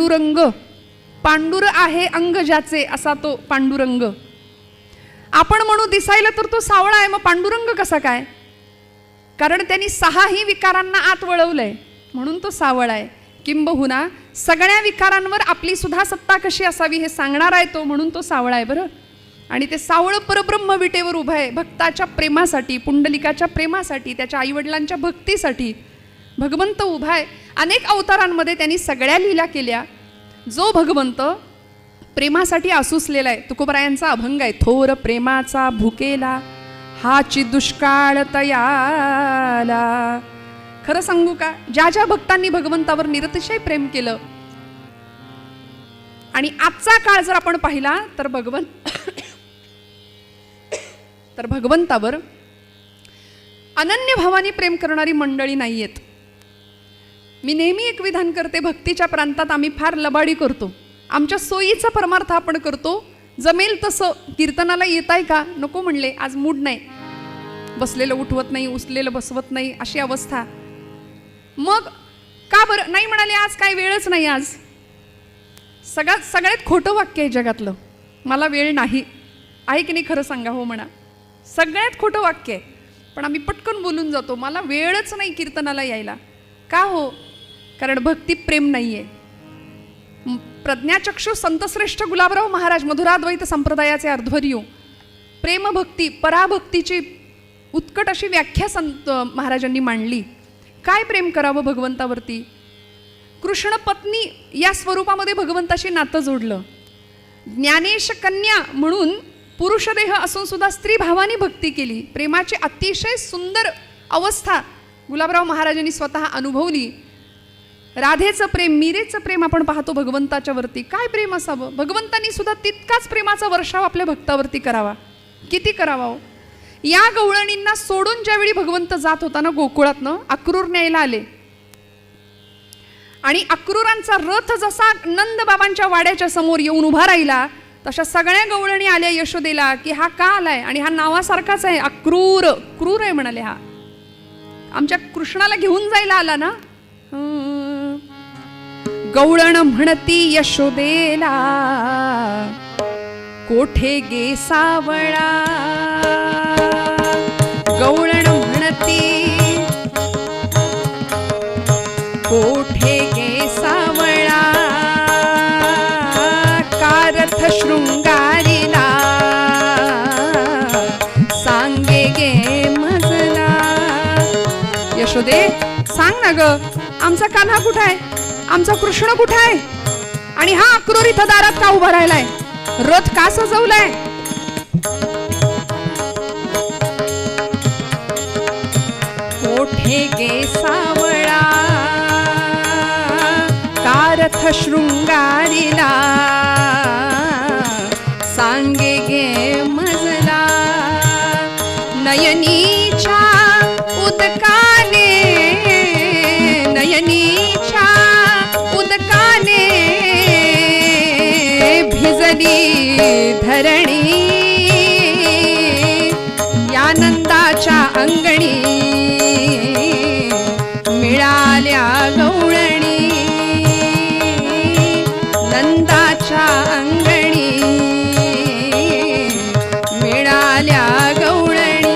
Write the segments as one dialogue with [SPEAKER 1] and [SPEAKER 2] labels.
[SPEAKER 1] पांडुरंग, पांडुर आहे अंग ज्याचे असा तो पांडुरंग. आपण म्हणू दिसायला तर तो सावळा आहे, मग पांडुरंग कसा काय? कारण त्यांनी 6ही विकारांना आत वळवलंय म्हणून तो सावळा आहे. किंबहुना सगळ्या विकारांवर आपली सुद्धा सत्ता कशी असावी हे सांगणार आहे तो, म्हणून तो सावळा आहे बरं. आणि ते सावळ परब्रह्म विटेवर उभं आहे भक्ताच्या प्रेमासाठी, पुंडलिकाच्या प्रेमासाठी, त्याच्या आईवडिलांच्या भक्तीसाठी भगवंत उभा आहे. अनेक अवतारांमध्ये त्यांनी सगळ्या लीला केल्या. जो भगवंत प्रेमासाठी आसुसलेला आहे. तुकोबरायांचा अभंग आहे, थोर प्रेमाचा भुकेला हाची दुष्काळ तयाला. खरं सांगू का, ज्या ज्या भक्तांनी भगवंतावर निरतिशय प्रेम केलं आणि आजचा काळ जर आपण पाहिला तर भगवंतावर अनन्य भावाने प्रेम करणारी मंडळी नाहीयेत. मी नेहमी एक विधान करते, भक्तीच्या प्रांतात आम्ही फार लबाडी करतो. आमच्या सोयीचा परमार्थ आपण करतो, जमेल तसं. कीर्तनाला येत आहे का? नको म्हणले, आज मूड नाही, बसलेलं उठवत नाही, उचलेलं बसवत नाही, अशी अवस्था. मग का बरं नाही म्हणाले? आज काय वेळच नाही. आज सगळ्यात खोटं वाक्य आहे जगातलं, मला वेळ नाही आहे की नाही? खरं सांगा, हो म्हणा. सगळ्यात खोटं वाक्य आहे, पण आम्ही पटकन बोलून जातो, मला वेळच नाही कीर्तनाला यायला. का हो? कारण भक्ती प्रेम नाही आहे. प्रज्ञाचक्षु संतश्रेष्ठ गुलाबराव महाराज मधुराद्वैत संप्रदायाचे अर्ध्वर्यू, प्रेमभक्ती पराभक्तीची उत्कट अशी व्याख्या संत महाराजांनी मांडली. काय प्रेम करावं भगवंतावरती? कृष्ण पत्नी या स्वरूपामध्ये भगवंताशी नातं जोडलं. ज्ञानेश कन्या म्हणून पुरुषदेह असून सुद्धा स्त्री भावाने भक्ती केली. प्रेमाची अतिशय सुंदर अवस्था गुलाबराव महाराजांनी स्वतः अनुभवली. राधेचं प्रेम, मीरेचं प्रेम आपण पाहतो भगवंताच्या वरती. काय प्रेम असावं? भगवंतांनी सुद्धा तितकाच प्रेमाचा वर्षाव आपल्या भक्तावरती करावा. किती करावा हो? या गवळणींना सोडून ज्यावेळी भगवंत जात होता ना गोकुळातनं, अक्रूर न्यायला आले आणि अक्रूरांचा रथ जसा नंद बाबांच्या वाड्याच्या समोर येऊन उभा राहिला, तशा सगळ्या गवळणी आल्या यशोदेला की हा का आलाय? आणि हा नावासारखाच आहे, अक्रूर. क्रूर आहे म्हणाले, हा आमच्या कृष्णाला घेऊन जायला आला ना. गवळण म्हणती यशोदेला, कोठे गे सावळा. गवळण म्हणती कोठे गे सावळा, कारथ शृंगारीला सांगे गे मजला. यशोदे सांग ना ग, आमचा कान्हा कुठे आहे? आमचा कृष्ण कुठे आहे? आणि हा अक्रूर इथं दारात का उभा राहिलाय? रथ का सजवलाय? कोठे गे सावळा, कारथ शृंगारीला सांगे गे मजला. नयनीच्या उदकाने, नयनीच्या उदकाने भिजली धरणी, यानंदाच्या अंगणी मिळाल्या गवळणी. नंदाच्या अंगणी मिळाल्या गवळणी.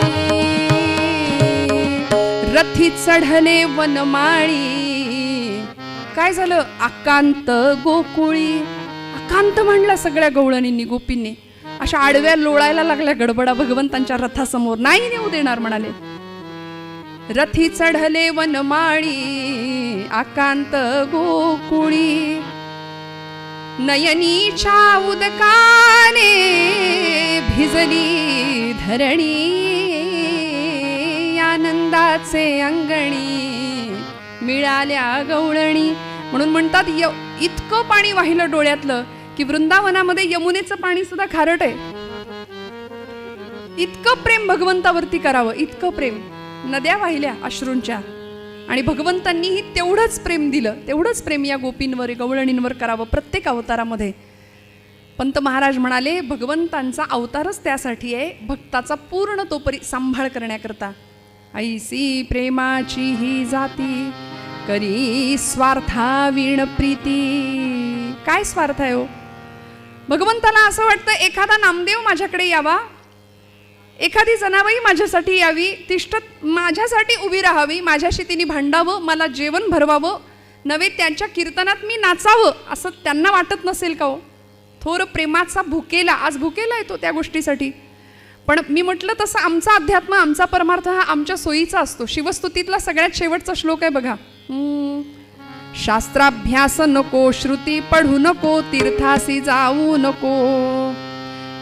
[SPEAKER 1] रथी चढले वनमाळी. काय झालं? अकांत गोकुळी. अकांत म्हणला सगळ्या गवळणींनी, गोपींनी. अशा आडव्या लोळायला लागल्या गडबडा भगवंतांच्या रथासमोर. नाही नेऊ देणार म्हणाले. रथी चढले वनमाळी, अकांत गोकुळी. नयनीच्या उदकाने भिजली धरणी, आनंदाचे अंगणी मिळाल्या गवळणी. म्हणून म्हणतात इतकं पाणी वाहिलं डोळ्यातलं की वृंदावनामध्ये यमुनेचं पाणी सुद्धा खारट आहे. इतकं प्रेम भगवंतावरती करावं, इतकं प्रेम. नद्या वाहिल्या अश्रूंच्या आणि भगवंतांनीही तेवढंच प्रेम दिलं. तेवढंच प्रेम या गोपींवर, गवळणींवर करावं प्रत्येक अवतारामध्ये. पंत महाराज म्हणाले भगवंतांचा अवतारच त्यासाठी आहे, भक्ताचा पूर्ण तोपरी सांभाळ करण्याकरता. ऐसी प्रेमाची ही जाती, करी स्वार्था विण प्रीती. काय स्वार्थ आहे हो? भगवंताला असं वाटतं एखादा नामदेव माझ्याकडे यावा, एखादी जनाबाई माझ्यासाठी यावी, तिष्ठत माझ्यासाठी उभी राहावी, माझ्याशी तिने भांडावं, मला जेवण भरवावं, नव्हे त्यांच्या कीर्तनात मी नाचावं, असं त्यांना वाटत नसेल का हो? थोर प्रेमाचा भुकेला, आज भुकेला येतो त्या गोष्टीसाठी. पण मी म्हटलं तसं आमचा अध्यात्म, आमचा परमार्थ हा आमच्या सोयीचा असतो. शिवस्तुतीतला सगळ्यात शेवटचा श्लोक आहे बघा. शास्त्राभ्यास नको, श्रुती पढू नको, तीर्थासी जाऊ नको,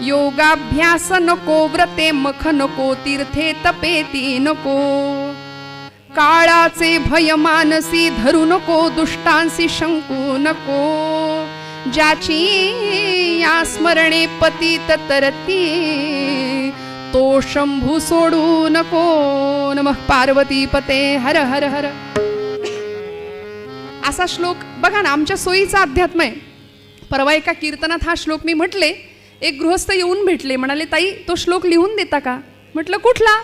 [SPEAKER 1] योगाभ्यास नको, व्रते मख नको, तीर्थे तपेती नको, काळाचे भय मानसी धरू नको, दुष्टांसी शंकू नको, ज्याची या स्मरणे पतित तरती, तो शंभू सोडू नको. नमः पार्वती पते हर हर हर. असा श्लोक बघा ना, आमच्या सोयीचा अध्यात्म आहे. परवा एका कीर्तनात हा श्लोक मी म्हटले, एक गृहस्थ येऊन भेटले, म्हणाले ताई तो श्लोक लिहून देता का? म्हटलं कुठला?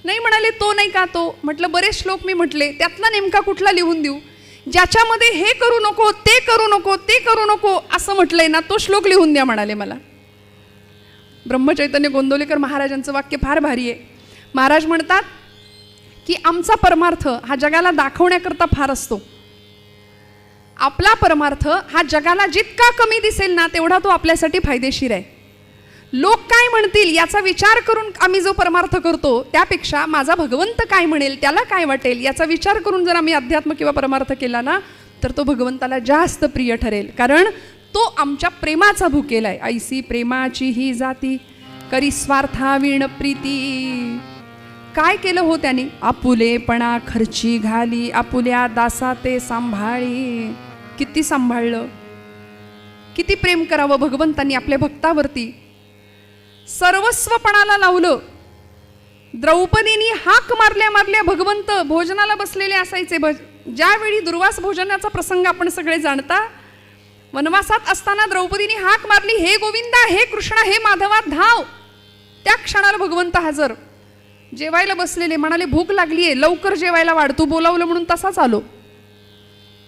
[SPEAKER 1] नाही म्हणाले तो नाही का तो. म्हटलं बरेच श्लोक मी म्हटले, त्यातला नेमका कुठला लिहून देऊ? ज्याच्यामध्ये हे करू नको, ते करू नको, ते करू नको असं म्हटलंय ना, तो श्लोक लिहून द्या म्हणाले मला. ब्रह्मचैतन्य गोंदवलेकर महाराजांचं वाक्य फार भारी आहे. महाराज म्हणतात की आमचा परमार्थ हा जगाला दाखवण्याकरता फार असतो. आपला परमार्थ हा जगाला जितका कमी दिसेल ना, तेवढा तो आपल्यासाठी फायदेशीर आहे. लोक काय म्हणतील याचा विचार करून आम्ही जो परमार्थ करतो, त्यापेक्षा माझा भगवंत काय म्हणेल, त्याला काय वाटेल याचा विचार करून जर आम्ही अध्यात्म किंवा परमार्थ केला ना, तर तो भगवंताला जास्त प्रिय ठरेल. कारण तो आमच्या प्रेमाचा भुकेला आहे. ऐसी प्रेमाची ही जाती, करी स्वार्था विण प्रीती. काय केलं हो त्यांनी? आपुलेपणा खर्ची घाली, आपुल्या दासा ते सांभाळी. किती सांभाळलं, किती प्रेम करावं भगवंतांनी आपल्या भक्तावरती. सर्वस्वपणाला लावलं. द्रौपदीनी हाक मारल्या मारल्या भगवंत भोजनाला बसलेले असायचे. ज्यावेळी दुर्वास भोजनाचा प्रसंग आपण सगळे जाणता, वनवासात असताना द्रौपदीनी हाक मारली, हे गोविंदा, हे कृष्णा, हे माधवा, धाव. त्या क्षणाला भगवंत हजर. जेवायला बसलेले, म्हणाले भूक लागली आहे, लवकर जेवायला वाढ, तू बोलावलं म्हणून तसाच आलो.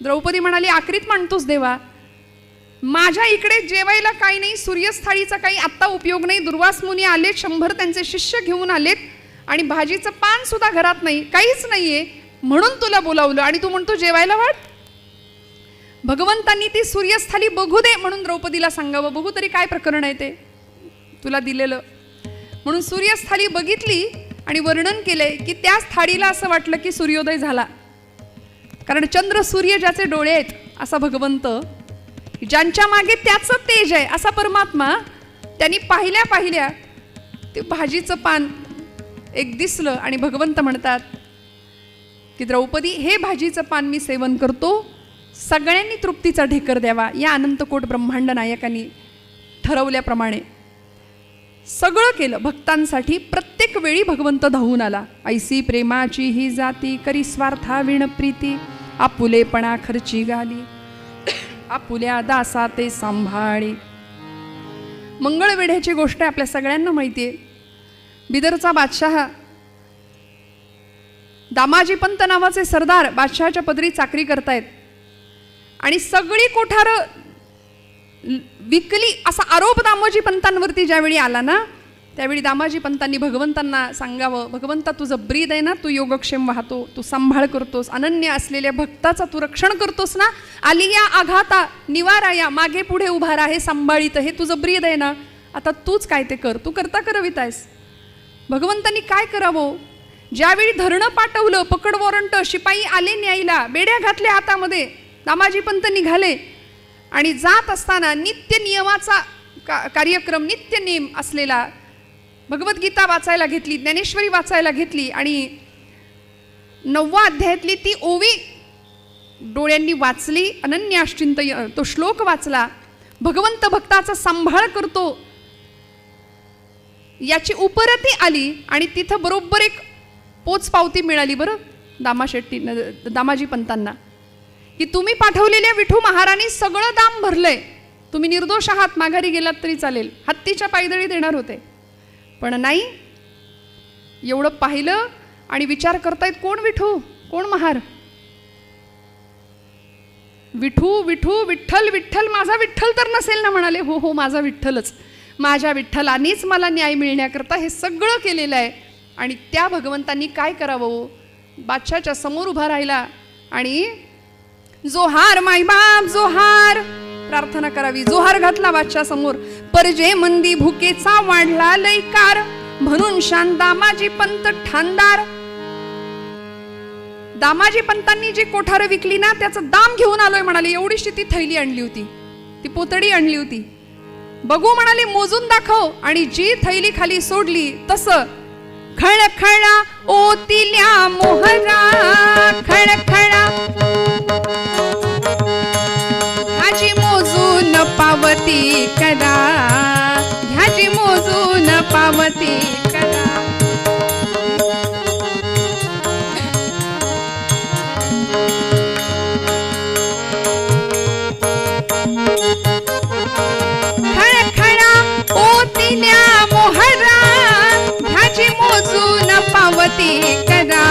[SPEAKER 1] द्रौपदी म्हणाली आक्रीत मानतोस देवा, माझ्या इकडे जेवायला काही नाही, सूर्यस्थाळीचा काही आत्ता उपयोग नाही, दुर्वास मुनी आलेत, 100 त्यांचे शिष्य घेऊन आलेत आणि भाजीचं पान सुद्धा घरात नाही, काहीच नाहीये, म्हणून तुला बोलावलं आणि तू म्हणतो जेवायला वाढ. भगवंतांनी ती सूर्यस्थाली बघू दे म्हणून द्रौपदीला सांगावं, बघू तरी काय प्रकरण आहे ते तुला दिलेलं. म्हणून सूर्यस्थाली बघितली आणि वर्णन केलंय की त्या थाळीला असं वाटलं की सूर्योदय झाला. कारण चंद्र सूर्य ज्याचे डोळे आहेत असा भगवंत, ज्यांच्या मागे त्याचं तेज आहे असा परमात्मा, त्यांनी पाहिल्या पाहिल्या ते भाजीचं पान एक दिसलं आणि भगवंत म्हणतात की द्रौपदी, हे भाजीचं पान मी सेवन करतो, सगळ्यांनी तृप्तीचा ढेकर द्यावा. या अनंतकोट ब्रह्मांड नायकांनी ठरवल्याप्रमाणे सगळं केलं भक्तांसाठी. प्रत्येक वेळी भगवंत धावून आला. ऐसी प्रेमाची ही जाती, करी स्वार्था विण प्रीती, आपुलेपणा खर्ची घाली, आपुल्या दासा ते सांभाळी. मंगळवेढ्याची गोष्ट आपल्या सगळ्यांना माहिती आहे. बिदरचा बादशाह दामाजी पंत नावाचे सरदार बादशहाच्या पदरी चाकरी करतायत आणि सगळी कोठारं विकली असा आरोप दामाजी पंतांवरती ज्यावेळी आला ना, त्यावेळी दामाजी पंतांनी भगवंतांना सांगावं, भगवंता तुझं ब्रीद आहे ना, तू योगक्षेम वाहतो, तू सांभाळ करतोस, अनन्य असलेल्या भक्ताचा तू रक्षण करतोस ना, आलिया आघाता निवाराया, मागे पुढे उभा राहा, हे सांभाळीत, हे तुझं ब्रीद आहे ना, आता तूच काय ते कर, तू करता करवितायस. भगवंतांनी काय करावं? ज्यावेळी धरणं पाठवलं, पकड वॉरंट, शिपाई आले न्यायला, बेड्या घातल्या हातामध्ये, दामाजी पंत निघाले आणि जात असताना नित्य नियमाचा कार्यक्रम, नित्य नियम असलेला भगवद्गीता वाचायला घेतली, ज्ञानेश्वरी वाचायला घेतली आणि 9व्या अध्यायातली ती ओवी डोळ्यांनी वाचली, अनन्य अष्टिंत तो श्लोक वाचला. भगवंत भक्ताचा सांभाळ करतो याची उपरती आली आणि तिथं बरोबर एक पोचपावती मिळाली बरं दामाजी पंतांना, की तुम्ही पाठवलेल्या विठू महाराणी सगळं दाम भरलंय, तुम्ही निर्दोष आहात, माघारी गेलात तरी चालेल. हत्तीच्या पायदळी देणार होते, पण नाही. एवढं पाहिलं आणि विचार करतायत, कोण विठू, कोण महार? विठू विठू विठ्ठल विठ्ठल, माझा विठ्ठल तर नसेल ना? म्हणाले हो हो, माझा विठ्ठलच. माझ्या विठ्ठलानेच मला न्याय मिळण्याकरता हे सगळं केलेलं आहे. आणि त्या भगवंतांनी काय करावं? बादशाच्या समोर उभा राहिला आणि जोहार माई बाप जोहार प्रार्थना करावी. जोहार घातला बादशा समोर. परजे मंदी भुकेचा वाढला लैकार, म्हणून शान दामाजी पंत ठाणदार. दामाजी पंतांनी जी कोठार विकली ना, त्याचं दाम घेऊन आलोय म्हणाले. एवढीशी ती थैली आणली होती, ती पोतडी आणली होती. बघू म्हणाले, मोजून दाखव. आणि जी थैली खाली सोडली तसं खळखळा ओतिल्या मोहरा, खळखळा ह्याची मोजून पावती करा, ह्याची मोजून पावती करा. खळखळा ओतिल्या मोहरा, ह्याची मोजून पावती करा.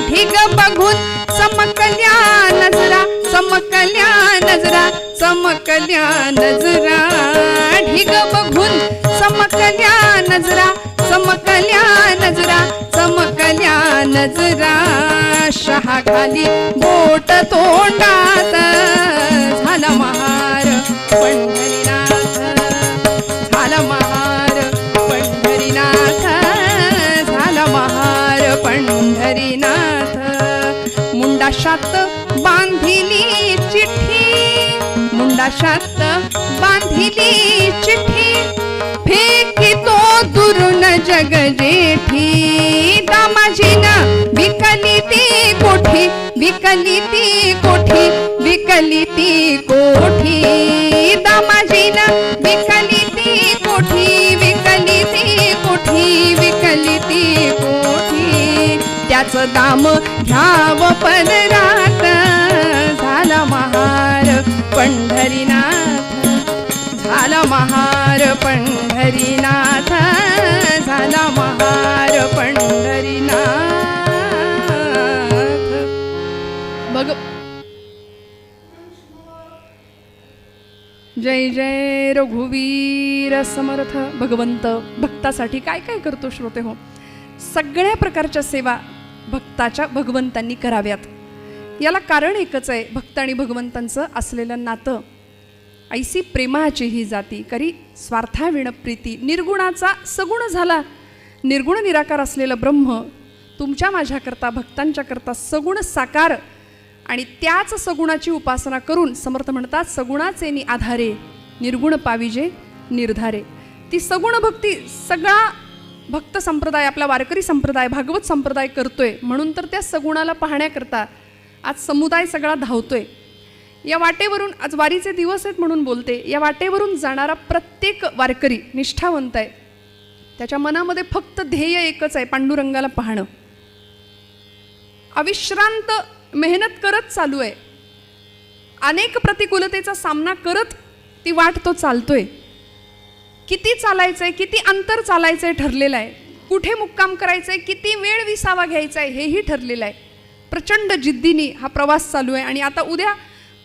[SPEAKER 1] ढिग बघून चमकल्या नजरा, चमकल्या नजरा, चमकल्या नजरा. ढिग बघून चमकल्या नजरा, चमकल्या नजरा, चमकल्या नजरा. शहा घाली बोट तोंडात, झाला महार पंढरीनाथ, झाला महार पंढरीनाथ, झाला महार पंढरीनाथ. मुंडाशात बांधिली चिठ्ठी, मुंडाशात बांधिली चिठ्ठी. फेकितो दुरून जग जेठी, दामाजीनं विकली ती कोठी, विकली ती कोठी, विकली ती कोठी. दामाजीनं विकली ती कोठी, विकली ती कोठी, विकली ती कोठी. त्याचं दाम घ्यावं पदरात, झाला महार पंढरीनाथ, झाला महार पंढरीनाथ, झाला महार पंढरीनाथ. जय जय रघुवीर समर्थ. भगवंत भक्तासाठी काय काय करतो श्रोते हो. सगळ्या प्रकारच्या सेवा भक्ताच्या भगवंतांनी कराव्यात. याला कारण एकच आहे, भक्त आणि भगवंतांचं असलेलं नातं. ऐसी प्रेमाची ही जाती करी स्वार्थाविण प्रीती. निर्गुणाचा सगुण झाला, निर्गुण निराकार असलेलं ब्रह्म तुमच्या माझ्याकरता भक्तांच्याकरता सगुण साकार. आणि त्याच सगुणाची उपासना करून समर्थ म्हणतात, सगुणाचे आधारे निर्गुण पाविजे निर्धारे. ती सगुण भक्ती सगळा भक्त संप्रदाय, आपला वारकरी संप्रदाय, भागवत संप्रदाय करतोय. म्हणून तर त्या सगुणाला पाहण्याकरता आज समुदाय सगळा धावतोय. या वाटेवरून आज वारीचे दिवस आहेत म्हणून बोलते. या वाटेवरून जाणारा प्रत्येक वारकरी निष्ठावंत आहे. त्याच्या मनामध्ये फक्त ध्येय एकच आहे, पांडुरंगाला पाहणं. अविश्रांत मेहनत करत चालू आहे. अनेक प्रतिकूलतेचा सामना करत ती वाट तो चालतोय. किती चालायचंय, किती अंतर चालायचंय ठरलेलं आहे. कुठे मुक्काम करायचंय, किती वेळ विसावा घ्यायचा आहे हेही ठरलेलं आहे. प्रचंड जिद्दीने हा प्रवास चालू आहे. आणि आता उद्या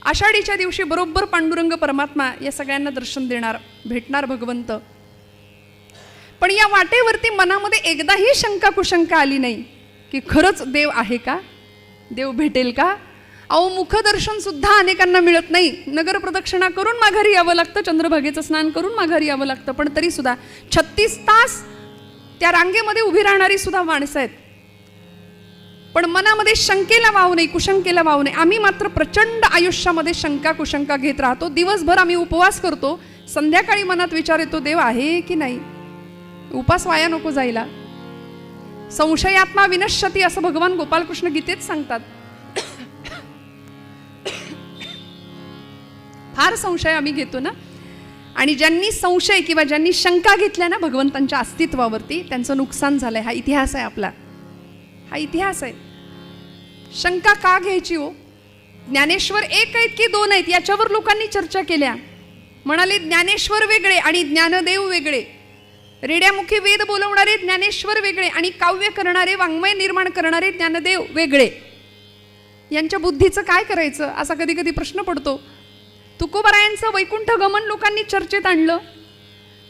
[SPEAKER 1] आषाढीच्या दिवशी बरोबर पांडुरंग परमात्मा या सगळ्यांना दर्शन देणार, भेटणार भगवंत. पण या वाटेवरती मनामध्ये एकदाही शंका कुशंका आली नाही की खरंच देव आहे का, देव भेटेल का. अहो मुखदर्शन सुद्धा अनेकांना मिळत नाही. नगर प्रदक्षिणा करून माघारी यावं लागतं, चंद्रभागेचं स्नान करून माघारी यावं लागतं. पण तरी सुद्धा 36 तास त्या रांगेमध्ये उभी राहणारी सुद्धा माणसं आहेत. पण मनामध्ये शंकेला वाव नाही, कुशंकेला वाव नाही. आम्ही मात्र प्रचंड आयुष्यामध्ये शंका कुशंका घेत राहतो. दिवसभर आम्ही उपवास करतो, संध्याकाळी मनात विचार येतो देव आहे की नाही. उपास वाया नको जायला. संशयात्मा विनश्यती असं भगवान गोपालकृष्ण गीतेत सांगतात. फार संशय आम्ही घेतो ना. आणि ज्यांनी संशय किंवा ज्यांनी शंका घेतल्या ना भगवंतांच्या अस्तित्वावरती, त्यांचं नुकसान झालंय. हा इतिहास आहे आपला, हा इतिहास आहे. शंका का घ्यायची हो. ज्ञानेश्वर एक आहेत की दोन आहेत याच्यावर लोकांनी चर्चा केल्या. म्हणाले ज्ञानेश्वर वेगळे आणि ज्ञानदेव वेगळे. रेड्यामुखी वेद बोलवणारे ज्ञानेश्वर वेगळे आणि काव्य करणारे, वाङ्मय निर्माण करणारे ज्ञानदेव वेगळे. यांच्या बुद्धीचं काय करायचं असा कधी कधी प्रश्न पडतो. तुकोबारायांचं वैकुंठ गमन लोकांनी चर्चेत आणलं.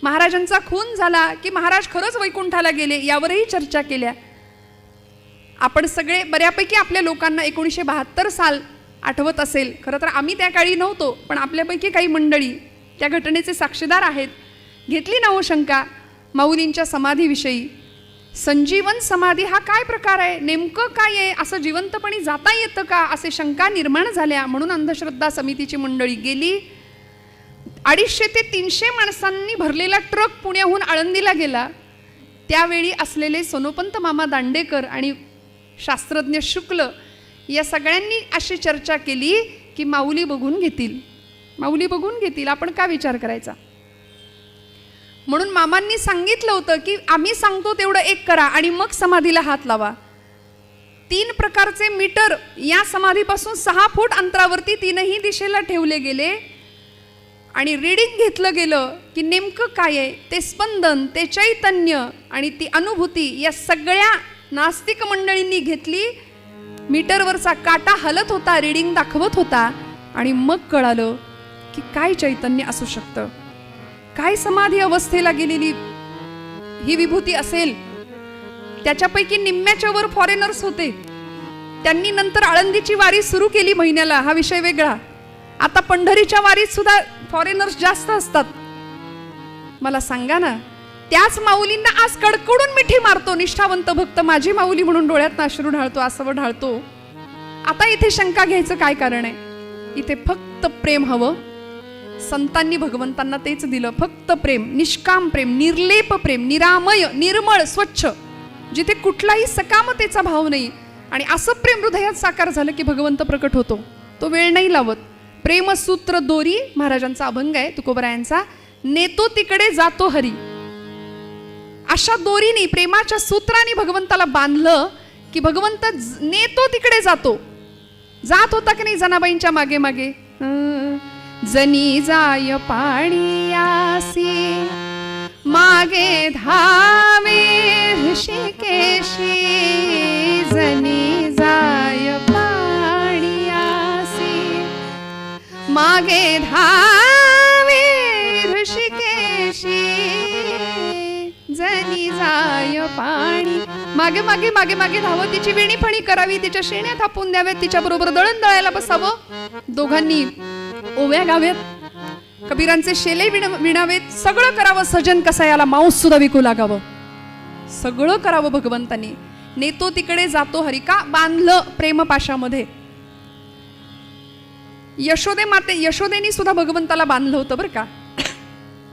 [SPEAKER 1] महाराजांचा खून झाला की महाराज खरंच वैकुंठाला गेले यावरही चर्चा केल्या. आपण सगळे बऱ्यापैकी आपल्या लोकांना 1972 साल आठवत असेल. खरं तर आम्ही त्या काळी नव्हतो, पण आपल्यापैकी काही मंडळी त्या घटनेचे साक्षीदार आहेत. घेतली ना हो शंका माऊलींच्या समाधीविषयी. संजीवन समाधी हा काय प्रकार आहे, नेमकं काय आहे, असं जिवंतपणी जाता येतं का, असे शंका निर्माण झाल्या. म्हणून अंधश्रद्धा समितीची मंडळी गेली. 250 ते 300 माणसांनी भरलेला ट्रक पुण्याहून आळंदीला गेला. त्यावेळी असलेले सोनोपंत मामा दांडेकर आणि शास्त्रज्ञ शुक्ल या सगळ्यांनी अशी चर्चा केली की माऊली बघून घेतील, माऊली बघून घेतील, आपण का विचार करायचा. म्हणून मामांनी सांगितलं होतं की आम्ही सांगतो तेवढं एक करा आणि मग समाधीला हात लावा. 3 प्रकारचे मीटर या समाधीपासून 6 फूट अंतरावरती 3ही दिशेला ठेवले गेले आणि रीडिंग घेतलं गेलं की नेमकं काय आहे, ते स्पंदन, ते चैतन्य आणि ती अनुभूती या सगळ्या नास्तिक मंडळींनी घेतली. मीटरवरचा काटा हलत होता, रीडिंग दाखवत होता आणि मग कळालं की काय चैतन्य असू शकतं, काय समाधी अवस्थेला गेलेली ही विभूती असेल. त्याच्यापैकी निम्म्याच्या वर फॉरेनर्स होते. त्यांनी नंतर आळंदीची वारी सुरू केली महिन्याला, हा विषय वेगळा. आता पंढरीच्या वारीत सुद्धा फॉरेनर्स जास्त असतात. मला सांगा ना, त्याच माऊलींना आज कडकडून मिठी मारतो निष्ठावंत भक्त, माझी माऊली म्हणून डोळ्यात अश्रू ढाळतो, आसव ढाळतो. आता इथे शंका घ्यायचं काय कारण आहे. इथे फक्त प्रेम हवं. संतांनी भगवंतांना तेच दिलं, फक्त प्रेम, निष्काम प्रेम, निर्लेप प्रेम, निरामय, निर्मळ, स्वच्छ, जिथे कुठलाही सकामतेचा भाव नाही. आणि असं प्रेम हृदयात साकार झालं की भगवंत प्रकट होतो. तो वेळ नाही लावत. प्रेमसूत्र दोरी महाराजांचा अभंग आहे तुकोबरायांचा, नेतो तिकडे जातो हरी. अशा दोरीने, प्रेमाच्या सूत्राने भगवंताला बांधलं की भगवंत नेतो तिकडे जातो. जात होता की नाही जनाबाईंच्या मागे मागे. जनी जाय पाणीयासी मागे धावे ऋषिकेशी, जनी जाय पाणीयासी मागे धावे ऋषिकेशी, जनी जाय पाणी. मागे मागे मागे मागे धावं, तिची वेणी फणी करावी, तिच्या शेण्या थापून द्याव्यात, तिच्या बरोबर दळण दळायला बसावं, दोघांनी ओव्या गाव्यात, कबीरांचे शेले विणावेत, सगळं करावं. सजन कसायाला मांस सुद्धा विकू लागावं, सगळं करावं भगवंतांनी. नेतो तिकडे जातो हरी, का बांधलं प्रेमपाशामध्ये. यशोदेनी सुद्धा भगवंताला बांधलं होतं बरं का.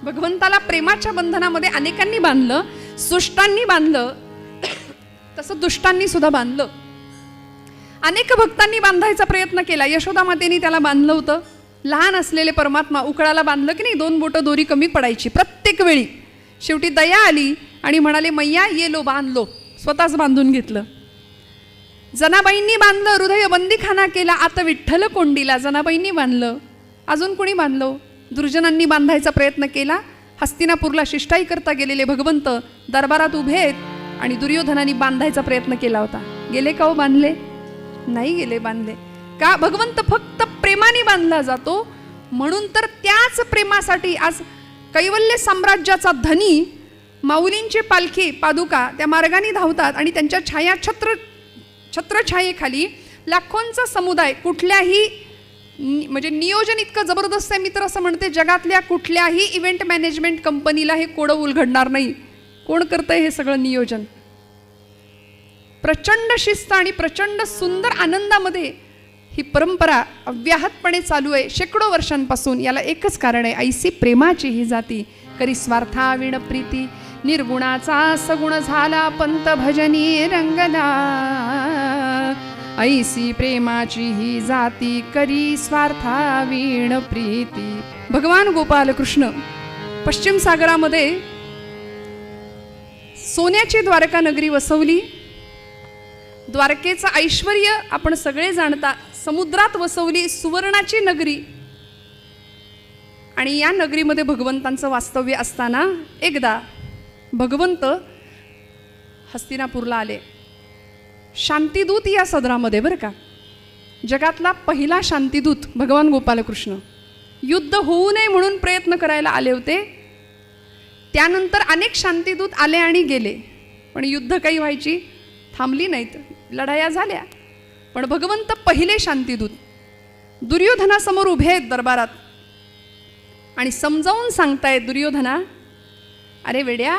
[SPEAKER 1] भगवंताला प्रेमाच्या बंधनामध्ये अनेकांनी बांधलं, सुष्टांनी बांधलं, तसं दुष्टांनी सुद्धा बांधलं. अनेक भक्तांनी बांधायचा प्रयत्न केला. यशोदा मातेनी त्याला बांधलं होतं. लहान असलेले परमात्मा उकळाला बांधलं की नाही, 2 बोटं दोरी कमी पडायची प्रत्येक वेळी. शेवटी दया आली आणि म्हणाले मैया ये लो, बांधलो, स्वतःच बांधून घेतलं. जनाबाईंनी बांधलं, हृदय बंदीखाना केला, आता विठ्ठल कोंडीला. जनाबाईंनी बांधलं. अजून कोणी बांधलं. दुर्जनांनी बांधायचा प्रयत्न केला. हस्तिनापूरला शिष्टाई करता गेलेले भगवंत दरबारात उभे आहेत आणि दुर्योधनांनी बांधायचा प्रयत्न केला होता. गेले का हो बांधले? नाही गेले बांधले. का? भगवंत फक्त प्रेमाने बांधला जातो. म्हणून तर त्याच प्रेमासाठी आज कैवल्य साम्राज्याचा धनी माऊलींची पालखी पादुका त्या मार्गाने धावतात आणि त्यांच्या छत्रछायेखाली लाखोंचा समुदाय, कुठल्याही म्हणजे नियोजन इतकं जबरदस्त आहे. मी तर असं म्हणते जगातल्या कुठल्याही इव्हेंट मॅनेजमेंट कंपनीला हे कोडं उलगडणार नाही. कोण करतंय हे सगळं नियोजन? प्रचंड शिस्त आणि प्रचंड सुंदर आनंदामध्ये ही परंपरा अव्याहतपणे चालू आहे शेकडो वर्षांपासून. याला एकच कारण आहे, ऐसी प्रेमाची ही जाती करी स्वार्था विण प्रीती, निर्गुणाचा सगुण झाला पंत भजनी रंगला. ऐसी प्रेमाची ही जाती करी स्वार्था विण प्रीती. भगवान गोपाल कृष्ण पश्चिम सागरामध्ये सोन्याची द्वारका नगरी वसवली. द्वारकेचं ऐश्वर्य आपण सगळे जाणता. समुद्रात वसवली सुवर्णाची नगरी. आणि या नगरीमध्ये भगवंतांचं वास्तव्य असताना एकदा भगवंत हस्तिनापूरला आले. शांतिदूत या सदरामध्ये बरं का. जगातला पहिला शांतिदूत भगवान गोपालकृष्ण युद्ध होऊ नये म्हणून प्रयत्न करायला आले होते. त्यानंतर अनेक शांतिदूत आले आणि गेले, पण युद्ध काही व्हायची थांबली नाहीत, लढाया झाल्या. पण भगवंत पहिले शांतिदूत दुर्योधनासमोर उभे आहेत दरबारात आणि समजावून सांगतायत, दुर्योधना अरे वेड्या,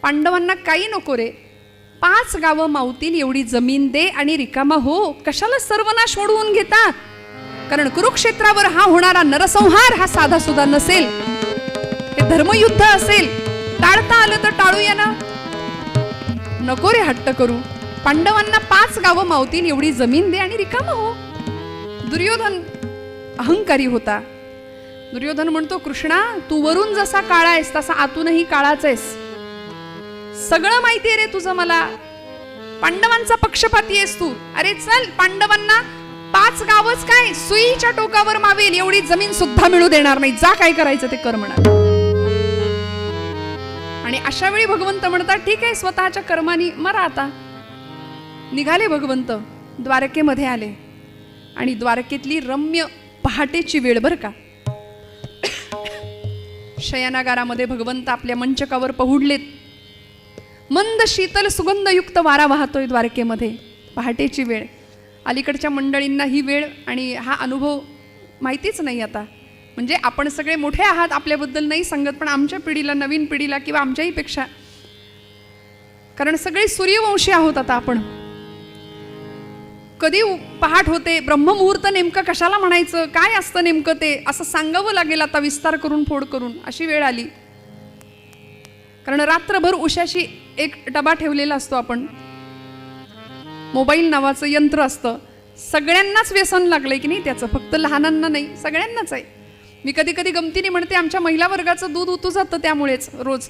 [SPEAKER 1] पांडवांना काही नको रे, 5 गावं मावतील एवढी जमीन दे आणि रिकामा हो, कशाला सर्वनाश ओढवून घेता. कारण कुरुक्षेत्रावर हा होणारा नरसंहार हा साधा सुद्धा नसेल, हे धर्मयुद्ध असेल. टाळता आलं तर टाळूया ना, नको रे हट्ट करू, पांडवांना 5 गावं मावतील एवढी जमीन दे आणि रिकामा हो. दुर्योधन अहंकारी होता. दुर्योधन म्हणतो, कृष्णा तू वरून जसा काळा आहेस तसा आतूनही काळाच आहेस, सगळं माहिती आहे रे तुझं मला, पांडवांचा पक्षपाती आहेस तू. अरे चल, पांडवांना 5 गावच काय सुईच्या टोकावर मावेल एवढी जमीन सुद्धा मिळू देणार नाही, जा काय करायचं ते कर म्हणा. आणि अशा वेळी भगवंत म्हणतात, ठीक आहे स्वतःच्या कर्मानी मरा आता. निघाले भगवंत, द्वारकेमध्ये आले आणि द्वारकेतली रम्य पहाटेची वेळ बर का. शयनागारामध्ये भगवंत आपल्या मंचकावर पहुडलेत. मंद शीतल सुगंधयुक्त वारा वाहतोय द्वारकेमध्ये, पहाटेची वेळ. अलीकडच्या मंडळींना ही वेळ आणि हा अनुभव माहितीच नाही आता. म्हणजे आपण सगळे मोठे आहात, आपल्याबद्दल नाही सांगत, पण आमच्या पिढीला, नवीन पिढीला किंवा आमच्याही पेक्षा, कारण सगळे सूर्यवंशी आहोत आता आपण. कधी पहाट होते, ब्रह्ममुहूर्त नेमकं कशाला म्हणायचं, काय असतं नेमकं ते, असं सांगावं लागेल आता विस्तार करून फोड करून, अशी वेळ आली. कारण रात्रभर उशाशी एक डबा ठेवलेला असतो आपण, मोबाईल नावाचं यंत्र असतं. सगळ्यांनाच व्यसन लागलंय की नाही त्याचं, फक्त लहानांना नाही, सगळ्यांनाच आहे. मी कधी कधी गमतीने म्हणते, आमच्या महिला वर्गाचं दूध उतू जातं त्यामुळेच. रोज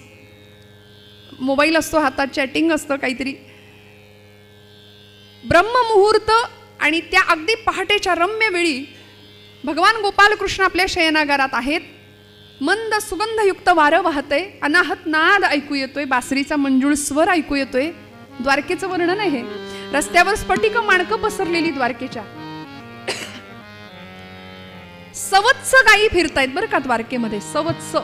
[SPEAKER 1] मोबाईल असतो हातात, चॅटिंग असतं काहीतरी. ब्रह्ममुहूर्त आणि त्या अगदी पहाटेच्या रम्य वेळी भगवान गोपालकृष्ण आपल्या शयनागारात आहेत. मंद सुगंधयुक्त वारं वाहतंय, अनाहत नाद ऐकू येतोय, बासरीचा मंजूळ स्वर ऐकू येतोय. द्वारकेचं वर्णन आहे. रस्त्यावर स्फटिक माणकं पसरलेली द्वारकेच्या. सवत्स गायी फिरतायत बरं का द्वारकेमध्ये, सवत्स.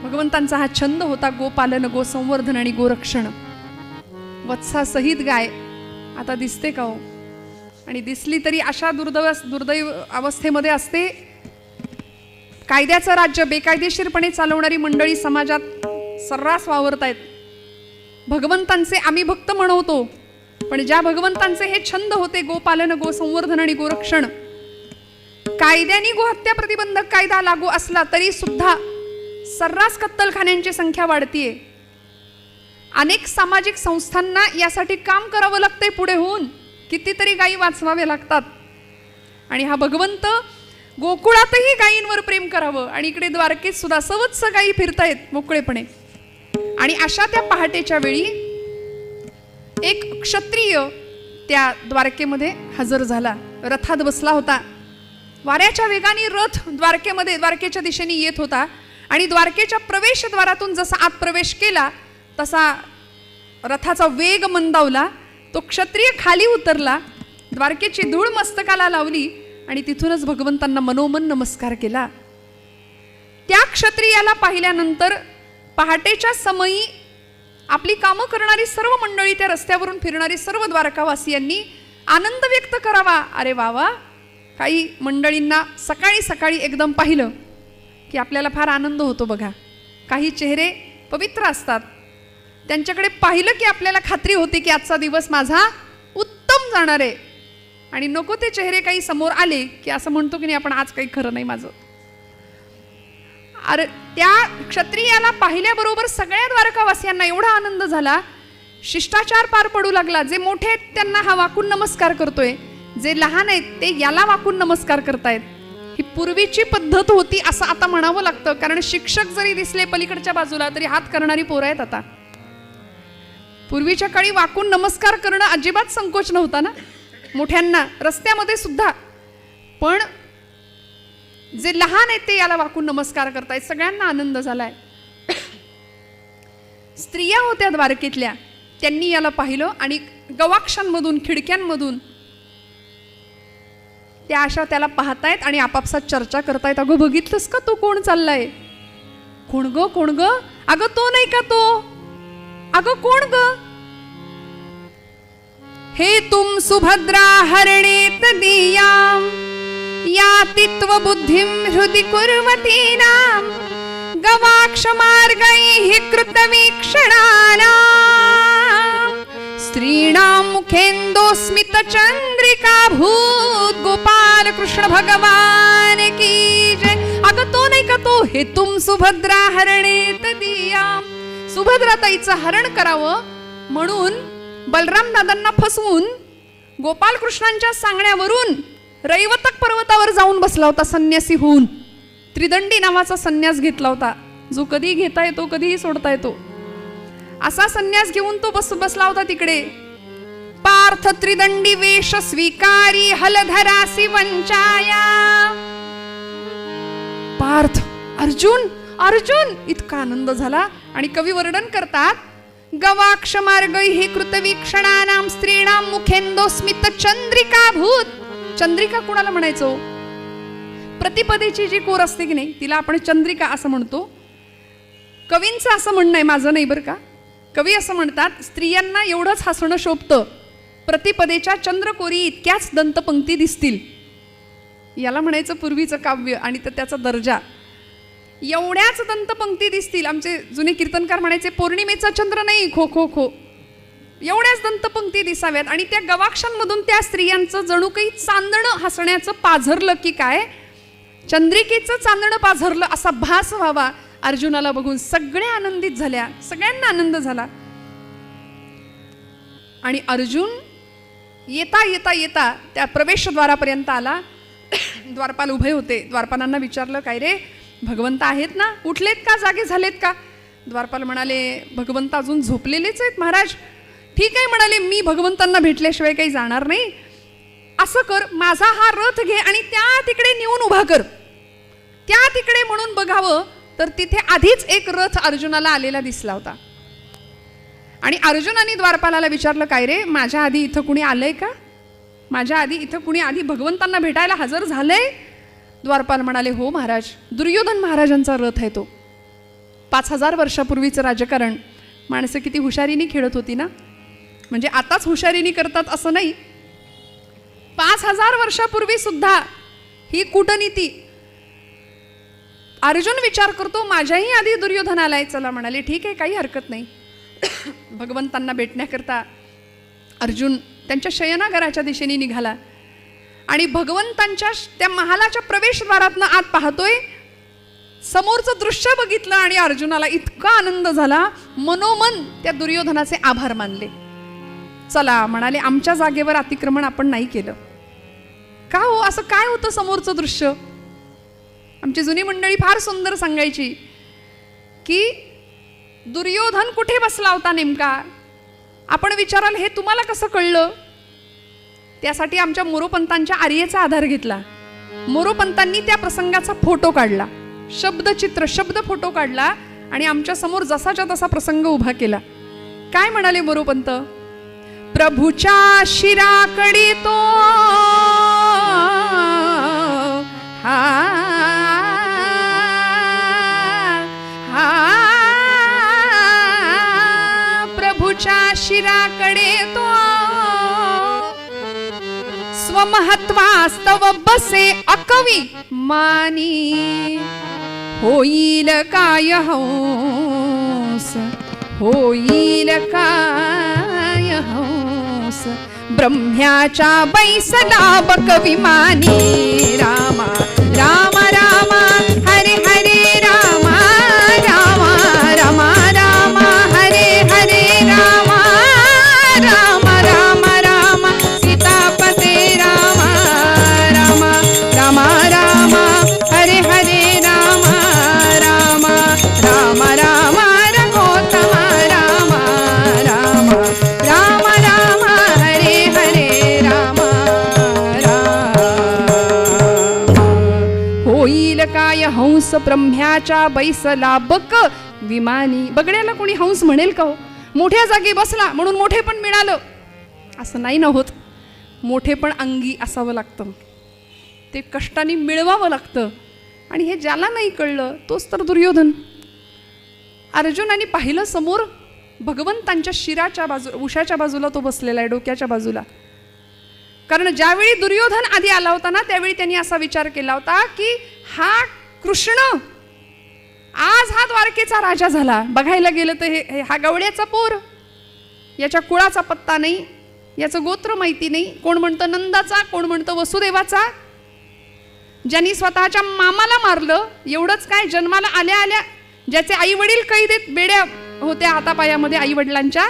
[SPEAKER 1] भगवंतांचा हा छंद होता, गोपालन, गोसंवर्धन आणि गोरक्षण. वत्सासहित गाय आता दिसते का हो? आणि दिसली तरी अशा दुर्दैव अवस्थेमध्ये असते. कायद्याचं राज्य बेकायदेशीरपणे चालवणारी मंडळी समाजात सर्रास वावरतायत. भगवंतांचे आम्ही भक्त म्हणवतो, पण ज्या भगवंतांचे हे छंद होते, गोपालन, गोसंवर्धन आणि गोरक्षण, कायद्याने गोहत्या प्रतिबंधक कायदा लागू असला तरी सुद्धा सर्रास कत्तलखान्यांची संख्या वाढतीये. अनेक सामाजिक संस्थांना यासाठी काम करावं लागतंय पुढे होऊन, कितीतरी गायी वाचवाव्या लागतात. आणि हा भगवंत गोकुळातही गायींवर प्रेम करावं आणि इकडे द्वारकेत सुद्धा सवत्स गायी फिरतायत मोकळेपणे. आणि अशा त्या पहाटेच्या वेळी एक क्षत्रिय त्या द्वारकेमध्ये हजर झाला, रथात बसला होता. वाऱ्याच्या वेगाने रथ द्वारकेच्या दिशेने येत होता आणि द्वारकेच्या प्रवेशद्वारातून जसा आत प्रवेश केला तसा रथाचा वेग मंदावला. तो क्षत्रिय खाली उतरला, द्वारकेची धूळ मस्तकाला लावली आणि तिथूनच भगवंतांना मनोमन नमस्कार केला. त्या क्षत्रियाला पाहिल्यानंतर पहाटेच्या समयी आपली कामं करणारी सर्व मंडळी, त्या रस्त्यावरून फिरणारी सर्व द्वारकावासियांनी आनंद व्यक्त करावा. अरे वा वा. काही मंडळींना सकाळी सकाळी एकदम पाहिलं की आपल्याला फार आनंद होतो बघा. काही चेहरे पवित्र असतात, त्यांच्याकडे पाहिलं की आपल्याला खात्री होते की आजचा दिवस माझा उत्तम जाणार आहे. आणि नको ते चेहरे काही समोर आले की असं म्हणतो की नाही आपण, आज काही खरं नाही माझं. अरे त्या क्षत्रियाला पाहिल्याबरोबर सगळ्या द्वारकावासियांना एवढा आनंद झाला, शिष्टाचार पार पडू लागला. जे मोठे आहेत त्यांना हा वाकून नमस्कार करतोय, जे लहान आहेत ते याला वाकून नमस्कार करतायत. ही पूर्वीची पद्धत होती असं आता म्हणावं लागतं, कारण शिक्षक जरी दिसले पलीकडच्या बाजूला तरी हात करणारी पोरं आहेत आता. पूर्वीच्या काळी वाकून नमस्कार करणं अजिबात संकोच नव्हता ना मोठ्यांना, रस्त्यामध्ये सुद्धा. पण जे लहान आहेत ते याला वाकून नमस्कार करतायत. सगळ्यांना आनंद झालाय. स्त्रिया होत्या द्वारकेतल्या, त्यांनी याला पाहिलं आणि गवाक्षांमधून, खिडक्यांमधून त्या अशा त्याला पाहतायत आणि आपापसात चर्चा करतायत. अगं बघितलंस का तो कोण चाललाय? कोण ग कोण ग? अगं तो नाही का तो? अगं कोण ग? हे तुम सुभद्रा हरणेत दियाम यातित्व बुद्धिम हृदि कुर्वतीनाम गवाक्ष मार्गैः कृतवीक्षणानां स्त्रीणां मुखेन्दोस्मित चंद्रिका भूत गोपाल कृष्ण भगवान की जय. अगं तो नाही का तो? हे तुम सुभद्रा हरणेत दियाम. सुभद्राताईचं हरण करावं म्हणून बलराम दादांना फसवून गोपाल कृष्णांच्या सांगण्यावरून रैवतक पर्वतावर जाऊन बसला होता संन्यासी होऊन. त्रिदंडी नावाचा संन्यास घेतला होता, जो कधी घेता येतो कधीही सोडता येतो असा संन्यास घेऊन तो बसला होता तिकडे. पार्थ त्रिदंडी वेश स्वीकारी हलधरासी वंचाया. पार्थ अर्जुन अर्जुन इतका आनंद झाला. आणि कवी वर्णन करतात, गवाक्ष मार्गैः कृतवीक्षणानां स्त्रीणां मुखेन्दोस्मित चंद्रिका भूत. चंद्रिका कोणाला म्हणायचो? प्रतिपदेची जी कोर असते की नाही तिला आपण चंद्रिका असं म्हणतो. कवींचं असं म्हणणं आहे, माझं नाही बरं का. कवी असं म्हणतात, स्त्रियांना एवढंच हसणं शोभतं, प्रतिपदेच्या चंद्रकोरी इतक्याच दंतपंक्ती दिसतील. याला म्हणायचं पूर्वीचं काव्य आणि त्याचा दर्जा. एवढ्याच दंतपंक्ती दिसतील. आमचे जुने कीर्तनकार म्हणायचे, पौर्णिमेचा चंद्र नाही खो खो खो, एवढ्याच दंतपंक्ती दिसाव्यात. आणि त्या गवाक्षांमधून त्या स्त्रियांचं जणू काही चांदणं हसण्याचं पाझरलं की काय, चंद्रिकेचं चांदणं पाझरलं असा भास व्हावा. अर्जुनाला बघून सगळे आनंदित झाल्या, सगळ्यांना आनंद झाला. आणि अर्जुन येता येता येता त्या प्रवेशद्वारापर्यंत आला. द्वारपाल उभे होते. द्वारपालांना विचारलं, काय रे भगवंत आहेत ना? उठलेत का? जागे झालेत का? द्वारपाल म्हणाले, भगवंत अजून झोपलेलेच आहेत महाराज. ठीक आहे म्हणाले, मी भगवंतांना भेटल्याशिवाय काही जाणार नाही. असं कर, माझा हा रथ घे आणि त्या तिकडे नेऊन उभा कर. त्या तिकडे म्हणून बघावं तर तिथे आधीच एक रथ अर्जुनाला आलेला दिसला होता. आणि अर्जुनाने द्वारपालाला विचारलं, काय रे माझ्या आधी इथं कुणी आलंय का? माझ्या आधी इथं कुणी आधी भगवंतांना भेटायला हजर झालंय? द्वारपाल म्हणाले, हो महाराज, दुर्योधन महाराजांचा रथ आहे तो. 5000 वर्षापूर्वीचं राजकारण. माणसं किती हुशारीने खेळत होती ना. म्हणजे आताच हुशारीने करतात असं नाही, 5000 वर्षापूर्वी सुद्धा ही कूटनीती. अर्जुन विचार करतो, माझ्याही आधी दुर्योधन आलाय. चला म्हणाले, ठीक आहे, काही हरकत नाही. भगवंतांना भेटण्याकरता अर्जुन त्यांच्या शयनागाराच्या दिशेने निघाला. आणि भगवंतांच्या त्या महालाच्या प्रवेशद्वारातनं आत पाहतोय. समोरचं दृश्य बघितलं आणि अर्जुनाला इतका आनंद झाला, मनोमन त्या दुर्योधनाचे आभार मानले. चला म्हणाले, आमच्या जागेवर अतिक्रमण आपण नाही केलं का हो? असं काय होतं समोरचं दृश्य? आमची जुनी मंडळी फार सुंदर सांगायची की दुर्योधन कुठे बसला होता नेमका. आपण विचाराल, हे तुम्हाला कसं कळलं? त्यासाठी आमच्या मोरोपंतांच्या आर्येचा आधार घेतला. मोरोपंतांनी त्या प्रसंगाचा फोटो काढला, शब्दचित्र शब्द फोटो काढला आणि आमच्या समोर जसाच्या तसा प्रसंग उभा केला. काय म्हणाले मोरोपंत? प्रभूच्या शिराकडे तो हा हा प्रभूच्या शिराकडे तो स्वमहत्वास्तव बसे अकवी मानी. होईल काय हंस, होईल काय हंस, ब्रह्म्याच्या बैसला बकविमानी. रामा राम राम हरे हरे राम राम राम राम हरे हरे राम राम राम राम सीतापते राम राम राम राम हरे हरे राम राम राम राम रघोत्तम राम राम राम राम हरे हरे राम राम. होईल काय हंस ब्रह्म्याच्या बैसला बक विमानी. बगड्याला कोणी हंस म्हणेल का हो? मोठ्या जागी बसला म्हणून मोठे पण मिळालं असं नाही ना होत. मोठे पण अंगी असावं लागतं. ते कष्टाने मिळवावं लागतं. आणि हे ज्याला नाही कळलं तोच तर दुर्योधन. अर्जुनाने पाहिलं समोर भगवंतांच्या शिराच्या उशाच्या बाजूला तो बसलेला आहे, डोक्याच्या बाजूला. कारण ज्यावेळी दुर्योधन आधी आला होता ना, त्यावेळी त्यांनी असा विचार केला होता की हा कृष्ण आज हा द्वारकेचा राजा झाला. बघायला गेलं तर हा गवळ्याचा पोर, याच्या कुळाचा पत्ता नाही, याचं गोत्र माहिती नाही. कोण म्हणतं नंदाचा, कोण म्हणतं वसुदेवाचा. ज्यांनी स्वतःच्या मामाला मारलं, एवढंच काय, जन्माला आल्या आल्या ज्याचे आई वडील कैदेत बेड्या होत्या हातापायामध्ये आई वडिलांच्या,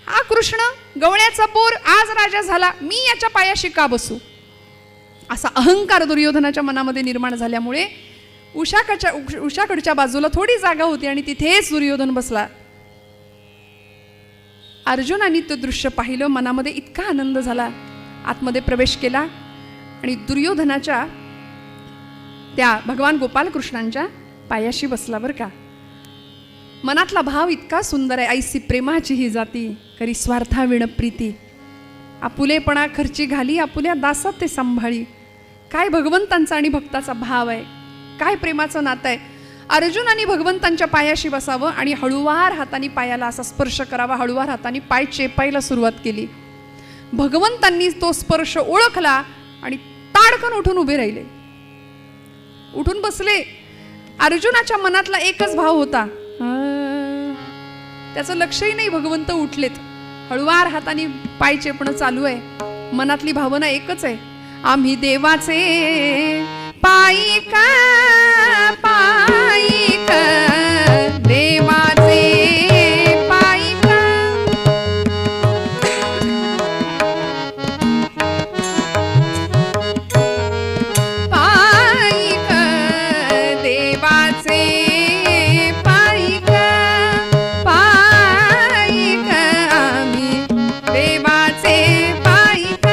[SPEAKER 1] हा कृष्ण गवळ्याचा पोर आज राजा झाला, मी याच्या पायाशी का बसू. असा अहंकार दुर्योधनाच्या मनामध्ये निर्माण झाल्यामुळे उषाकडच्या बाजूला थोडी जागा होती आणि तिथेच दुर्योधन बसला. अर्जुनाने ते दृश्य पाहिलं, मनामध्ये इतका आनंद झाला, आतमध्ये प्रवेश केला आणि दुर्योधनाच्या त्या भगवान गोपालकृष्णांच्या पायाशी बसला. बरं का, मनातला भाव इतका सुंदर आहे. ऐसी प्रेमाची ही जाती करी स्वार्था विण प्रीती, आपुलेपणा खर्ची घाली आपुल्या दासात ते सांभाळी. काय भगवंतांचा आणि भक्ताचा भाव आहे, काय प्रेमाचं नातं आहे. अर्जुनाने भगवंतांच्या पायाशी बसावं आणि हळूवार हाताने पायाला असा स्पर्श करावा, हळूवार हाताने पाय चेपायला सुरुवात केली. भगवंतांनी तो स्पर्श ओळखला आणि ताडकन उठून उभे राहिले, उठून बसले. अर्जुनाच्या मनातला एकच भाव होता, त्याचं लक्षही नाही भगवंत उठलेत. हळूवार हाताने पाय चेपणं चालू आहे, मनातली भावना एकच आहे, आम्ही देवाचे पायिक पायिक देवाचे पायिक. पायिक देवाचे पायिक पायिक आम्ही देवाचे पायिक.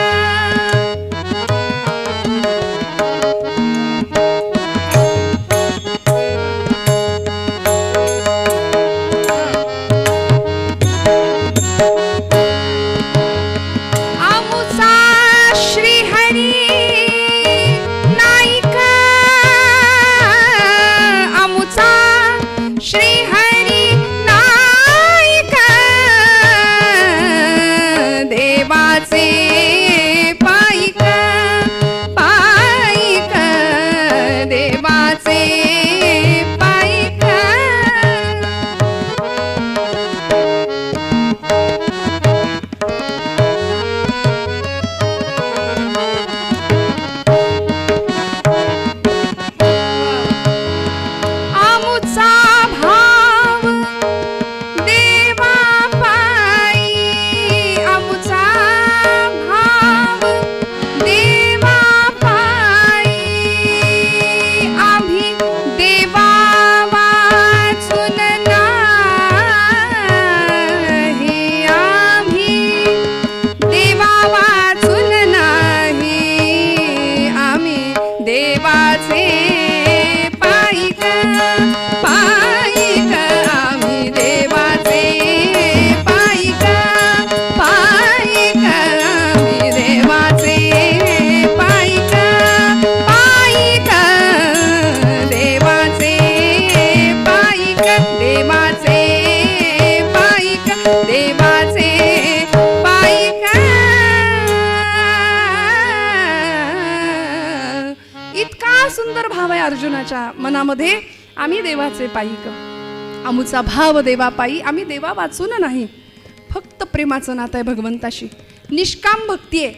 [SPEAKER 1] सुंदर भाव आहे अर्जुनाच्या मनामध्ये, आम्ही देवाचे पायिक, आमुचा भाव देवा पायी, आम्ही देवा वाचून नाही. फक्त प्रेमाचं नातं आहे भगवंताशी, निष्काम भक्ती आहे.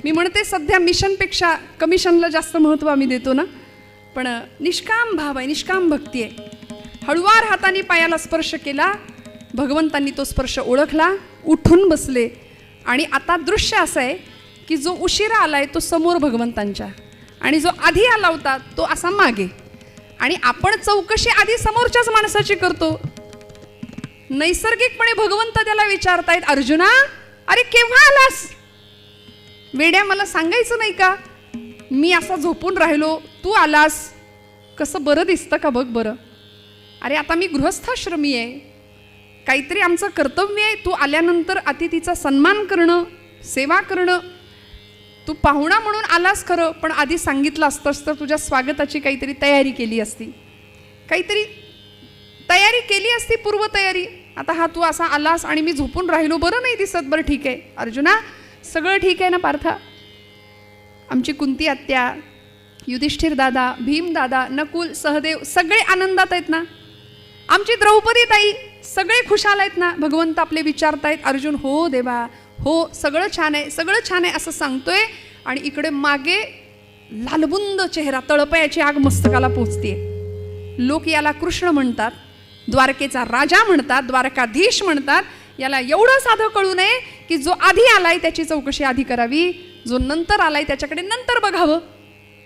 [SPEAKER 1] मी म्हणते सध्या मिशनपेक्षा कमिशनला जास्त महत्त्व आम्ही देतो ना, पण निष्काम भाव आहे, निष्काम भक्ती आहे. हळुवार हाताने पायाला स्पर्श केला, भगवंतांनी तो स्पर्श ओळखला, उठून बसले. आणि आता दृश्य असं आहे की जो उशिरा आलाय तो समोर भगवंतांच्या, आणि जो आधी आला होता तो असा मागे. आणि आपण चौकशी आधी समोरच्याच माणसाची करतो. नैसर्गिकपणे भगवंत त्याला विचारतायत, अर्जुना अरे केव्हा आलास? वेड्या, मला सांगायचं नाही का? मी असा झोपून राहिलो, तू आलास, कसं बरं दिसतं का बघ बरं. अरे आता मी गृहस्थाश्रमी आहे, काहीतरी आमचं कर्तव्य आहे. तू आल्यानंतर अतिथीचा सन्मान करणं, सेवा करणं. तू पाहुणा म्हणून आलास खरं, पण आधी सांगितलं असतंस तर तुझ्या स्वागताची काहीतरी तयारी केली असती, काहीतरी तयारी केली असती, पूर्वतयारी. आता हा तू असा आलास आणि मी झोपून राहिलो, बरं नाही दिसत. बरं ठीक आहे अर्जुना, सगळं ठीक आहे ना पार्था? आमची कुंती आत्या, युधिष्ठिर दादा, भीम दादा, नकुल, सहदेव सगळे आनंदात आहेत ना? आमची द्रौपदी ताई सगळे खुशाल आहेत ना? भगवंत आपले विचारतायत. अर्जुन हो देवा, हो सगळं छान आहे, सगळं छान आहे असं सांगतोय. आणि इकडे मागे लालबुंद चेहरा, तळपायाची आग मस्तकाला पोचतीये. लोक याला कृष्ण म्हणतात, द्वारकेचा राजा म्हणतात, द्वारकाधीश म्हणतात. याला एवढं साधं कळू नये की जो आधी आलाय त्याची चौकशी आधी करावी, जो नंतर आलाय त्याच्याकडे नंतर बघावं.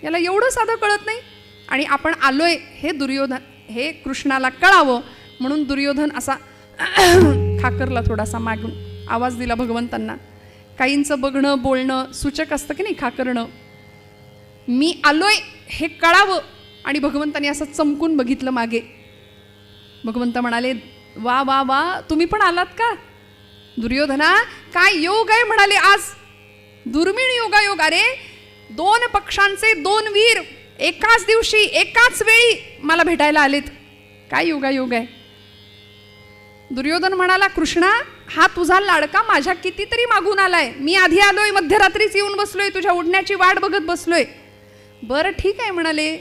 [SPEAKER 1] याला एवढं साधं कळत नाही. आणि आपण आलोय हे दुर्योधन, हे कृष्णाला कळावं म्हणून दुर्योधन असा खाकरला, थोडासा मागून आवाज दिला भगवंतांना. काहींचं बघणं बोलणं सूचक असतं की नाही खाकरणं. मी आलोय हे कळावं. आणि भगवंतांनी असं चमकून बघितलं मागे. भगवंत म्हणाले वा वा वा, तुम्ही पण आलात का? दुर्योधना काय योग आहे म्हणाले आज, दुर्मिळ योगायोग. अरे 2 पक्षांचे 2 वीर एकाच दिवशी एकाच वेळी मला भेटायला आलेत, काय योगायोग आहे. दुर्योधन म्हणाला कृष्णा, हा तुझा लाडका माझ्या कितीतरी मागून आलाय. मी आधी आलोय, मध्यरात्रीच येऊन बसलोय, तुझ्या उडण्याची वाट बघत बसलोय. बरं ठीक आहे म्हणाले,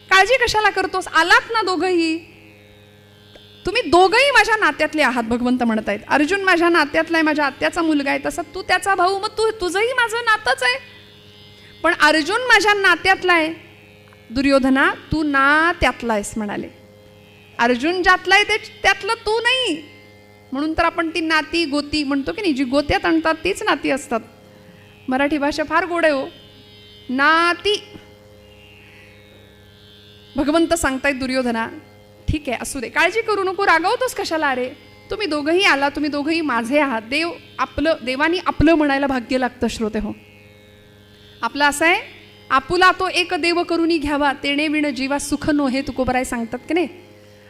[SPEAKER 1] काळजी कशाला करतोस, आलात ना दोघंही. तुम्ही दोघंही माझ्या नात्यातले आहात भगवंत म्हणत आहेत. अर्जुन माझ्या नात्यातला आहे, माझ्या आत्याचा मुलगा आहे, तसा तू त्याचा भाऊ, मग तुझंही माझं नातंच आहे. पण अर्जुन माझ्या नात्यातला आहे, दुर्योधना तू ना त्यातला आहेस म्हणाले. अर्जुन ज्यातला आहे ते त्यातलं तू नाही. म्हणून तर आपण ती नाती गोती म्हणतो की नाही, जी गोत्यात आणतात तीच नाती असतात. मराठी भाषा फार गोड आहे हो. नाती. भगवंत सांगतायत दुर्योधना ठीक आहे असू दे, काळजी करू नको, रागावतोस कशाला. अरे तुम्ही दोघंही आला, तुम्ही दोघंही माझे आहात. देवानी आपलं म्हणायला भाग्य लागतं श्रोते हो. आपलं असं आहे, आपुला तो एक देव करूनी घ्यावा, तेणे विण जीवा सुख नो, हे तुकोबराय सांगतात की नाही.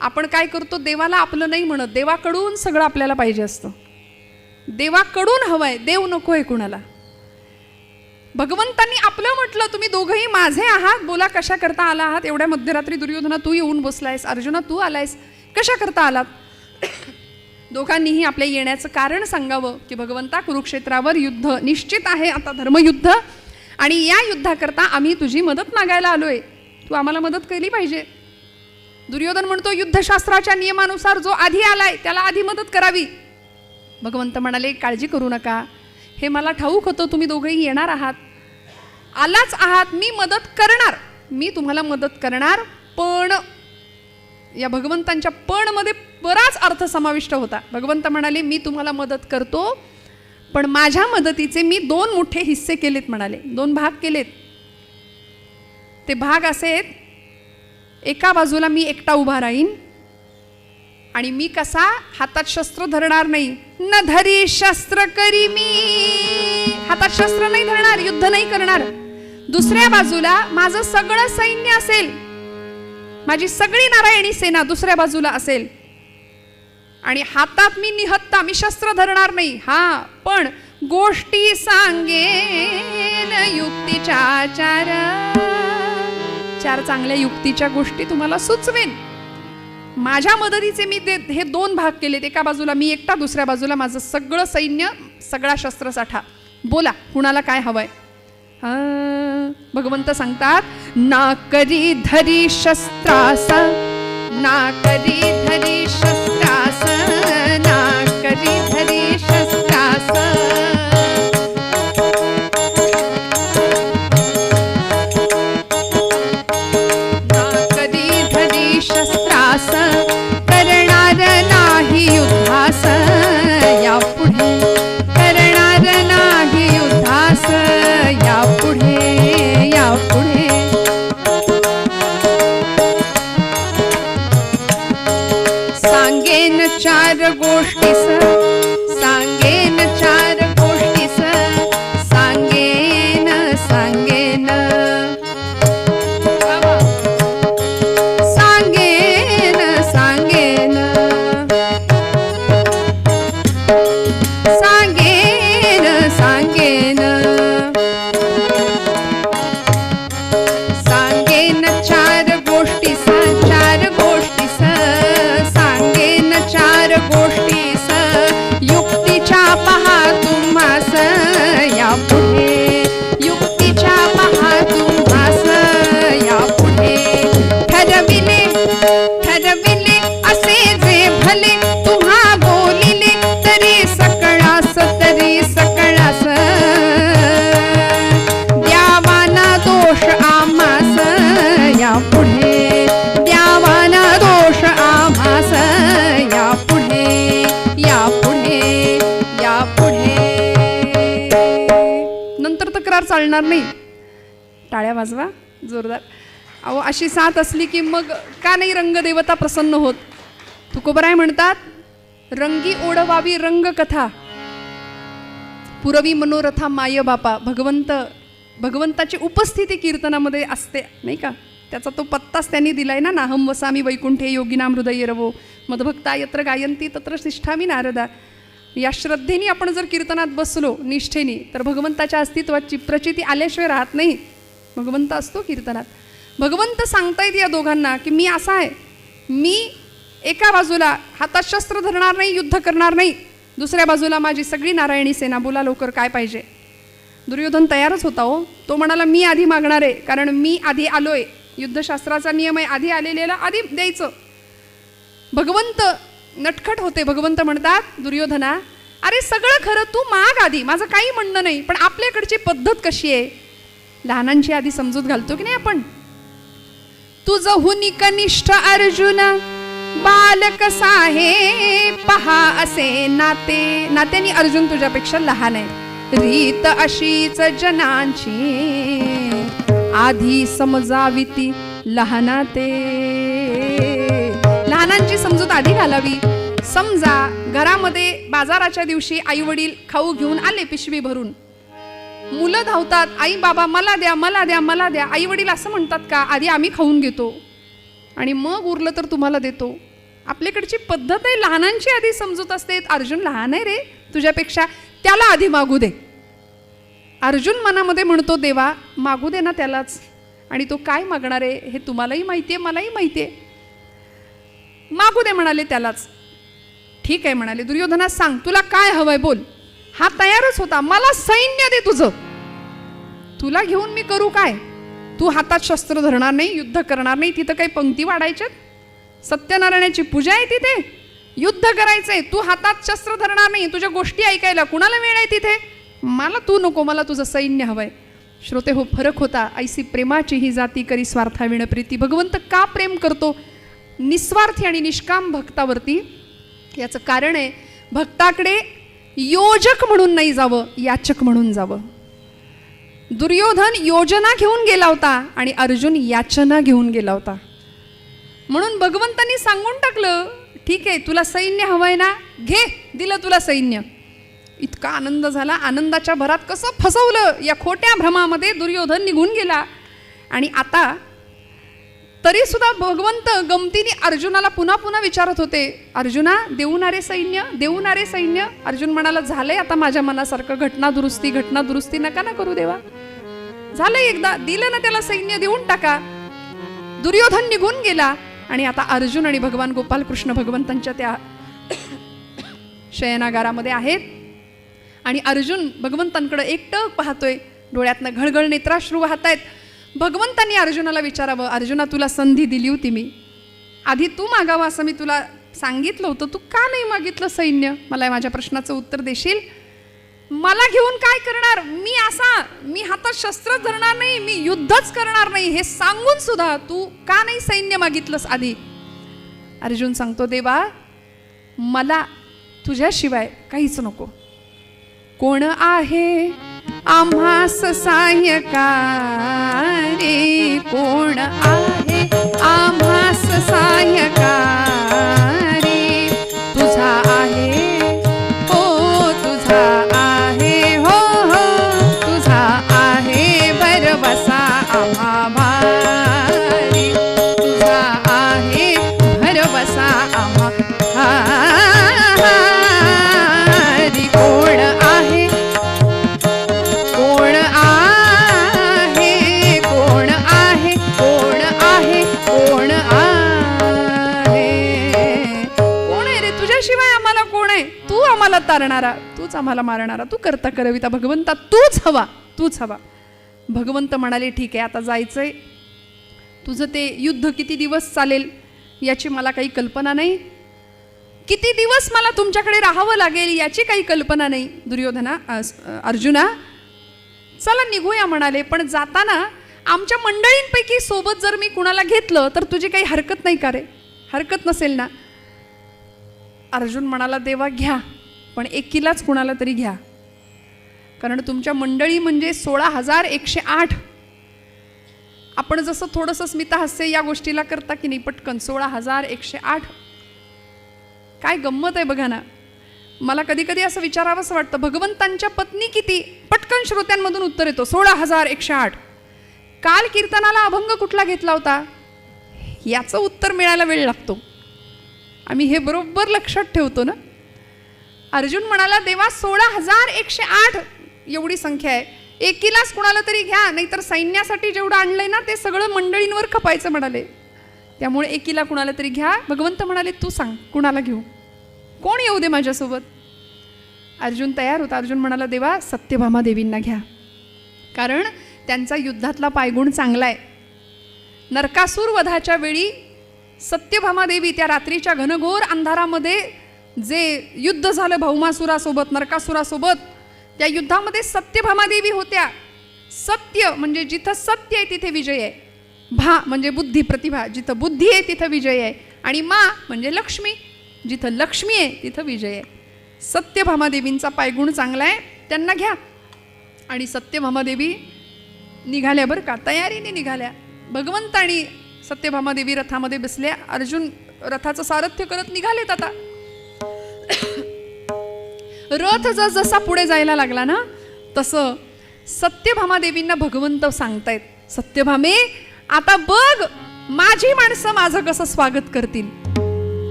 [SPEAKER 1] आपण काय करतो, देवाला आपलं नाही म्हणत, देवाकडून सगळं आपल्याला पाहिजे असतं. देवाकडून हवंय, देव नको आहे कुणाला. भगवंतांनी आपलं म्हटलं, तुम्ही दोघंही माझे आहात, बोला कशा करता आला आहात. एवढ्या मध्यरात्री दुर्योधना तू येऊन बसलायस, अर्जुना तू आलायस, कशा करता आलात. दोघांनीही आपल्या येण्याचं कारण सांगावं की भगवंता कुरुक्षेत्रावर युद्ध निश्चित आहे, आता धर्मयुद्ध, आणि या युद्धाकरता आम्ही तुझी मदत मागायला आलोय, तू आम्हाला मदत केली पाहिजे. दुर्योधन म्हणतो युद्धशास्त्राच्या नियमानुसार जो आधी आलाय त्याला आधी मदत करावी. भगवंत म्हणाले काळजी करू नका, हे मला ठाऊक होतं तुम्ही दोघेही येणार आहात, आलाच आहात, मी मदत करणार, मी तुम्हाला मदत करणार. पण या भगवंतांच्या पण मध्ये बराच अर्थ समाविष्ट होता. भगवंत म्हणाले मी तुम्हाला मदत करतो, पण माझ्या मदतीचे मी 2 मोठे हिस्से केलेत म्हणाले, 2 भाग केलेत. ते भाग असे आहेत, एका बाजूला मी एकटा उभा राहीन आणि मी कसा, हातात शस्त्र धरणार नाही, न धरी शस्त्र करी मी, हातात शस्त्र नाही धरणार, युद्ध नाही करणार. दुसऱ्या बाजूला माझं सगळं सैन्य असेल, माझी सगळी नारायणी सेना दुसऱ्या बाजूला असेल, आणि हातात मी निहत्ता, मी शस्त्र धरणार नाही. हा पण गोष्टी सांगेन युक्तीच्या 4 चांगल्या युक्तीच्या गोष्टी तुम्हाला सुचवेन. माझ्या मदतीचे मी हे 2 भाग केलेत, एका बाजूला मी एकटा, दुसऱ्या बाजूला माझं सगळं सैन्य, सगळा शस्त्रसाठा. बोला कुणाला काय हवंय. भगवंत सांगतात ना करी धरी शस्त्रास, ना करी धरी शस्त्रास, ना करी धरी शस्त्रास, ना करी धरी शस्त्रास, करणार नाही युद्धास यापुढे, करणार नाही युद्धास यापुढे, यापुढे. सांगेन 4 गोष्टीस, सांगेन 4 गोष्टीस, सांगेन, सांगेन, सांगेन, सांगेन, सांगेन, सांगेन. चालणार नाही. टाळ्या वाजवा जोरदार. अहो अशी साथ असली की मग का नाही रंगदेवता प्रसन्न होत. तुकोबराय म्हणतात, रंगी ओढवावी रंगकथा, पुरवी मनोरथा माय बापा. भगवंताची उपस्थिती कीर्तनामध्ये असते नाही का. त्याचा तो पत्ताच त्यांनी दिलाय ना. नाहम वसामी वैकुंठे योगिनाम हृदय रवो मदभक्ता यत्र गायंती तत्र तिष्ठामि नारदा. या श्रद्धेने आपण जर कीर्तनात बसलो निष्ठेने तर भगवंताच्या अस्तित्वाची प्रचिती आल्याशिवाय राहत नाही. भगवंत असतो कीर्तनात. भगवंत सांगतायत या दोघांना की मी असा आहे, मी एका बाजूला हातात शस्त्र धरणार नाही, युद्ध करणार नाही, दुसऱ्या बाजूला माझी सगळी नारायणी सेना. बोला लवकर काय पाहिजे. दुर्योधन तयारच होता हो. तो म्हणाला मी आधी मागणार आहे, कारण मी आधी आलोय. युद्धशास्त्राचा नियम आहे, आधी आलेल्याला आधी द्यायचं. भगवंत नटखट होते. भगवंत म्हणतात दुर्योधना, अरे सगळं खरं, तू माग आधी, माझं काही म्हणणं नाही, पण आपल्याकडची पद्धत कशी आहे, लहानांची आधी समजूत घालतो की नाही आपण. तुझं हुनी कनिष्ठ अर्जुन बालक साहे पहा असे नाते. नात्याने अर्जुन तुझ्यापेक्षा लहान आहे. रीत अशीच जनांची आधी समजाविती लहानाते. लहानांची समजूत आधी घालावी. समजा घरामध्ये बाजाराच्या दिवशी आई वडील खाऊ घेऊन आले पिशवी भरून. मुलं धावतात, आई बाबा मला द्या मला द्या मला द्या. आई वडील असं म्हणतात का, आधी आम्ही खाऊन घेतो आणि मग उरलं तर तुम्हाला देतो. आपल्याकडची पद्धत आहे. लहानांची आधी समजूत असते. अर्जुन लहान आहे रे तुझ्यापेक्षा, त्याला आधी मागू दे. अर्जुन मनामध्ये म्हणतो देवा मागू दे ना त्यालाच. आणि तो काय मागणार आहे हे तुम्हालाही माहिती आहे, मलाही माहिती आहे. मागू दे म्हणाले त्यालाच. ठीक आहे म्हणाले. दुर्योधना सांग तुला काय हवंय बोल. हा तयारच होता. मला सैन्य दे तुझं, तुला घेऊन मी करू काय. तू हातात शस्त्र धरणार नाही, युद्ध करणार नाही. तिथं काही पंक्ती वाढायच्यात. सत्यनारायणाची पूजा आहे तिथे, युद्ध करायचंय. तू हातात शस्त्र धरणार नाही, तुझ्या गोष्टी ऐकायला कुणाला वेळ आहे तिथे. मला तू नको, मला तुझं सैन्य हवंय. श्रोते हो, फरक होता. ऐसी प्रेमाची ही जाती करी स्वार्थाविण प्रीती. भगवंत का प्रेम करतो निस्वार्थी आणि निष्काम भक्तावरती, याचं कारण आहे भक्ताकडे योजक म्हणून नाही जावं, याचक म्हणून जावं. दुर्योधन योजना घेऊन गेला होता आणि अर्जुन याचना घेऊन गेला होता. म्हणून भगवंतांनी सांगून टाकलं ठीक आहे तुला सैन्य हवंय ना, घे, दिलं तुला सैन्य. इतका आनंद झाला. आनंदाच्या भरात कसं फसवलं या खोट्या भ्रमामध्ये दुर्योधन निघून गेला. आणि आता तरी सुद्धा भगवंत गमतीने अर्जुनाला पुन्हा पुन्हा विचारत होते, अर्जुना देऊनारे सैन्य, देऊनारे सैन्य. अर्जुन म्हणाला झालंय आता माझ्या मनासारखं, घटना दुरुस्ती नका ना करू देवा. झालंय एकदा, दिलं ना त्याला सैन्य, देऊन टाका. दुर्योधन निघून गेला. आणि आता अर्जुन आणि भगवान गोपालकृष्ण भगवंतांच्या त्या शयनागारामध्ये आहेत. आणि अर्जुन भगवंतांकडे एकटक पाहतोय. डोळ्यातनं घळघळ नेत्राश्रू वाहत आहेत. भगवंतांनी अर्जुनाला विचारावं, अर्जुना तुला संधी दिली होती मी, आधी तू मागावं असं मी तुला सांगितलं होतं, तू का नाही मागितलं सैन्य. मला माझ्या प्रश्नाचं उत्तर देशील. मला घेऊन काय करणार, मी हातात शस्त्र धरणार नाही, मी युद्धच करणार नाही, हे सांगून सुद्धा तू का नाही सैन्य मागितलंस आधी. अर्जुन सांगतो देवा मला तुझ्याशिवाय काहीच नको. कोण आहे आम्हास सहाय्यकारी, कोण आहे आम्हास सहाय्यकारी. तुझा आहे हो, तुझा आहे हो हो, तुझा आहे भरवसा आम्हा भारी. तुझा आहे भरवसा आम्हा भारी. कोण आहे, कोण आहे, कोण आहे, कोण आहे, कोण आहे. कोण आहे रे तुझ्याशिवाय आम्हाला कोण आहे. तू आम्हाला तारणारा, तूच आम्हाला मारणारा, तू करता करविता भगवंता तूच हवा, तूच हवा. भगवंत म्हणाले ठीक आहे आता जायचंय. तुझं ते युद्ध किती दिवस चालेल याची मला काही कल्पना नाही. किती दिवस मला तुमच्याकडे राहावं लागेल याची काही कल्पना नाही. दुर्योधना अर्जुना चला निघूया म्हणाले. पण जाताना आमच्या मंडळींपैकी सोबत जर मी कुणाला घेतलं तर तुझी काही हरकत नाही का रे. हरकत नसेल ना. अर्जुन म्हणाला देवा घ्या, पण एकीलाच कुणाला तरी घ्या. कारण तुमच्या मंडळी म्हणजे 16,108. आपण जसं थोडंसं स्मितहास्य या गोष्टीला करता की नाही पटकन 16,108. काय गंमत आहे बघा ना. मला कधी कधी असं विचारावंसं वाटतं, भगवंतांच्या पत्नी किती? पटकन श्रोत्यांमधून उत्तर येतो 16,108. काल कीर्तनाला अभंग कुठला घेतला होता याचं उत्तर मिळायला वेळ लागतो. आम्ही हे बरोबर लक्षात ठेवतो ना. अर्जुन म्हणाला, देवा 16,108 एवढी संख्या आहे, एकीलाच कुणाला तरी घ्या, नाहीतर सैन्यासाठी जेवढं आणलंय ना ते सगळं मंडळींवर खपायचं म्हणाले. त्यामुळे एकीला कुणाला तरी घ्या. भगवंत म्हणाले, तू सांग कुणाला घेऊ, कोण येऊ दे माझ्यासोबत. अर्जुन तयार होता. अर्जुन म्हणाला, देवा सत्यभामा देवींना घ्या, कारण त्यांचा युद्धातला पायगुण चांगला आहे. नरकासूर वधाच्या वेळी सत्यभामा देवी त्या रात्रीच्या घनघोर अंधारामध्ये जे युद्ध झालं भौमासुरासोबत, नरकासुरासोबत, त्या युद्धामध्ये सत्यभामा देवी होत्या. सत्य म्हणजे जिथं सत्य आहे तिथे विजय आहे. भा म्हणजे बुद्धी प्रतिभा, जिथं बुद्धी आहे तिथं विजय आहे. आणि मा म्हणजे लक्ष्मी, जिथं लक्ष्मी आहे तिथं विजय आहे. सत्यभामा देवींचा पायगुण चांगला आहे, त्यांना घ्या. आणि सत्यभामा देवी निघाल्या बरं का, तयारीने निघाल्या. भगवंत आणि सत्यभामा देवी रथामध्ये बसल्या. अर्जुन रथाचं सारथ्य करत निघालेत. आता रथ जसा पुढे जायला लागला ना तसं सत्यभामा देवींना भगवंत सांगतायत, सत्यभामे आता बघ माझी माणसं माझं कसं स्वागत करतील.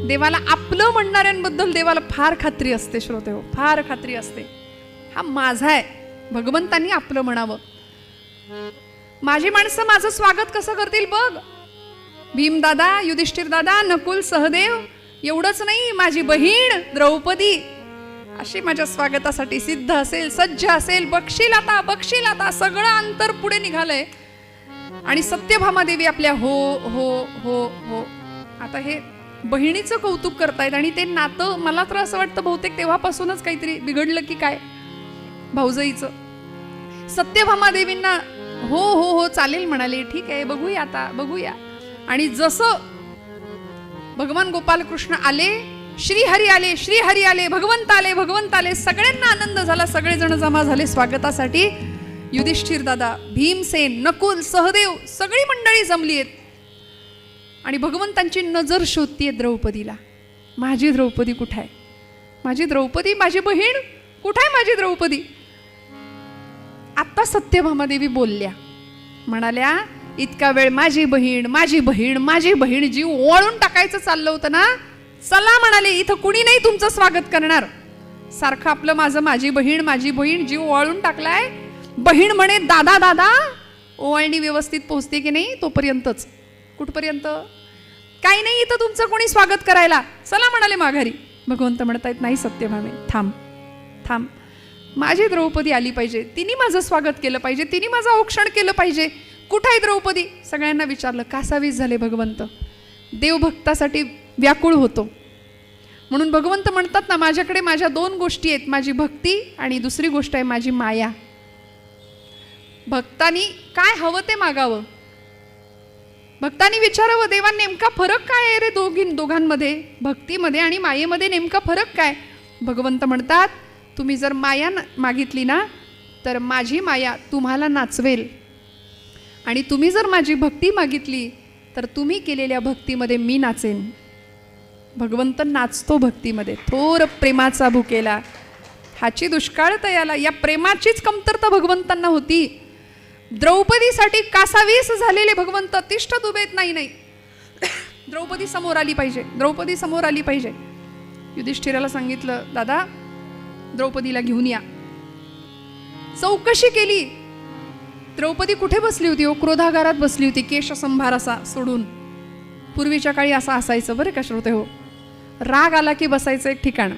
[SPEAKER 1] देवाला आपलं म्हणणाऱ्यांबद्दल देवाला फार खात्री असते श्रोते हो, फार खात्री असते. हा माझा आहे, भगवंतांनी आपलं म्हणावं. माझी माणसं माझं स्वागत कसं करतील बघ. भीमदादा, युधिष्ठिर दादा, नकुल, सहदेव, एवढंच नाही माझी बहीण द्रौपदी अशी माझ्या स्वागतासाठी सिद्ध असेल, सज्ज असेल. बक्षील आता सगळं अंतर पुढे निघालंय. आणि सत्यभामा देवी आपल्या हो हो हो हो आता हे बहिणीचं कौतुक करतायत. आणि ते नातं मला तर असं वाटतं बहुतेक तेव्हापासूनच काहीतरी बिघडलं की काय भाऊजाईचं. सत्यभामा देवींना हो हो हो चालेल म्हणाले, ठीक आहे बघूया आता बघूया. आणि जसं भगवान गोपाल कृष्ण आले, श्रीहरी आले, भगवंत आले, सगळ्यांना आनंद झाला. सगळेजण जमा झाले स्वागतासाठी. युधिष्ठिर दादा, भीमसेन, नकुल, सहदेव सगळी मंडळी जमली आहेत. आणि भगवंतांची नजर शोधतीये द्रौपदीला. माझी द्रौपदी कुठे आहे? माझी द्रौपदी, माझी बहीण कुठे आहे? माझी द्रौपदी. आत्ता सत्यभामा देवी बोलल्या, म्हणाल्या इतका वेळ माझी बहीण माझी बहीण माझी बहीण जीव ओवाळून टाकायचं चाललं होतं ना, चला म्हणाले इथं कुणी नाही तुमचं स्वागत करणार. सारखं आपलं माझं माझी बहीण जीव ओवाळून टाकलाय. बहीण म्हणे दादा दादा, ओवाळणी व्यवस्थित पोहोचते की नाही तोपर्यंतच. कुठपर्यंत? काही नाही इथं तुमचं कोणी स्वागत करायला, चला म्हणाले माघारी. भगवंत म्हणतायत नाही सत्यभामे थांब थांब, माझी द्रौपदी आली पाहिजे, तिने माझं स्वागत केलं पाहिजे, तिने माझं औक्षण केलं पाहिजे. कुठं आहे द्रौपदी? सगळ्यांना विचारलं. कासावीस झाले भगवंत. देवभक्तासाठी व्याकुळ होतो. म्हणून भगवंत म्हणतात ना, माझ्याकडे माझ्या 2 गोष्टी आहेत, माझी भक्ती आणि दुसरी गोष्ट आहे माझी माया. भक्तांनी काय हवं ते मागावं. भक्तांनी विचारावं, देवा नेमका फरक काय आहे रे दोघांमध्ये, भक्तीमध्ये आणि मायेमध्ये नेमका फरक काय? भगवंत म्हणतात, तुम्ही जर माया मागितली ना तर माझी माया तुम्हाला नाचवेल. आणि तुम्ही जर माझी भक्ती मागितली तर तुम्ही केलेल्या भक्तीमध्ये मी नाचेन. भगवंत नाचतो भक्तीमध्ये. थोर प्रेमाचा भुकेला हाची दुष्काळ तयाला. या प्रेमाचीच कमतरता भगवंतांना होती. द्रौपदीसाठी कासावीस झालेले भगवंत तिष्ठत उभेत. नाही द्रौपदी समोर आली पाहिजे, द्रौपदी समोर आली पाहिजे. युधिष्ठिराला सांगितलं, दादा द्रौपदीला घेऊन या. चौकशी केली. द्रौपदी कुठे बसली होती? क्रोधागारात बसली होती, केशसंभार असा सोडून. पूर्वीच्या काळी असं असायचं बरं का श्रोते हो. राग आला की बसायचं एक ठिकाण,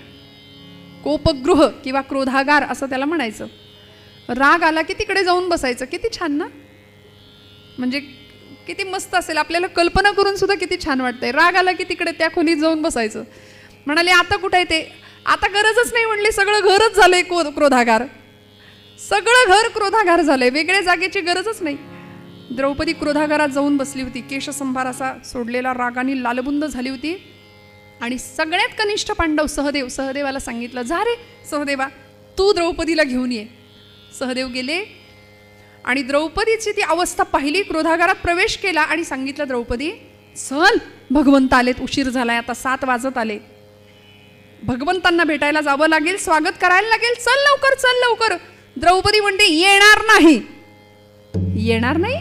[SPEAKER 1] कोपगृह किंवा क्रोधागार असं त्याला म्हणायचं. राग आला की तिकडे जाऊन बसायचं. किती छान ना, म्हणजे किती मस्त असेल, आपल्याला कल्पना करून सुद्धा किती छान वाटतंय. राग आला की तिकडे त्या खोलीत जाऊन बसायचं. म्हणाले आता कुठे आहे ते? आता गरजच नाही म्हणले, सगळं घरच झालंय क्रोधागार, सगळं घर क्रोधागार झालंय, वेगळ्या जागेची गरजच नाही. द्रौपदी क्रोधागारात जाऊन बसली होती, केशसंभार असा सोडलेला, रागाने लालबुंद झाली होती. आणि सगळ्यात कनिष्ठ पांडव सहदेवाला सांगितलं, जा रे सहदेवा तू द्रौपदीला घेऊन ये. सहदेव गेले आणि द्रौपदीची ती अवस्था पाहिली, क्रोधागारात प्रवेश केला आणि सांगितलं, द्रौपदी चल, भगवंत आलेत, उशीर झालाय, आता 7 वाजत आले, भगवंतांना भेटायला जावं लागेल, स्वागत करायला लागेल, चल लवकर, चल लवकर. द्रौपदी म्हणते येणार नाही, येणार नाही,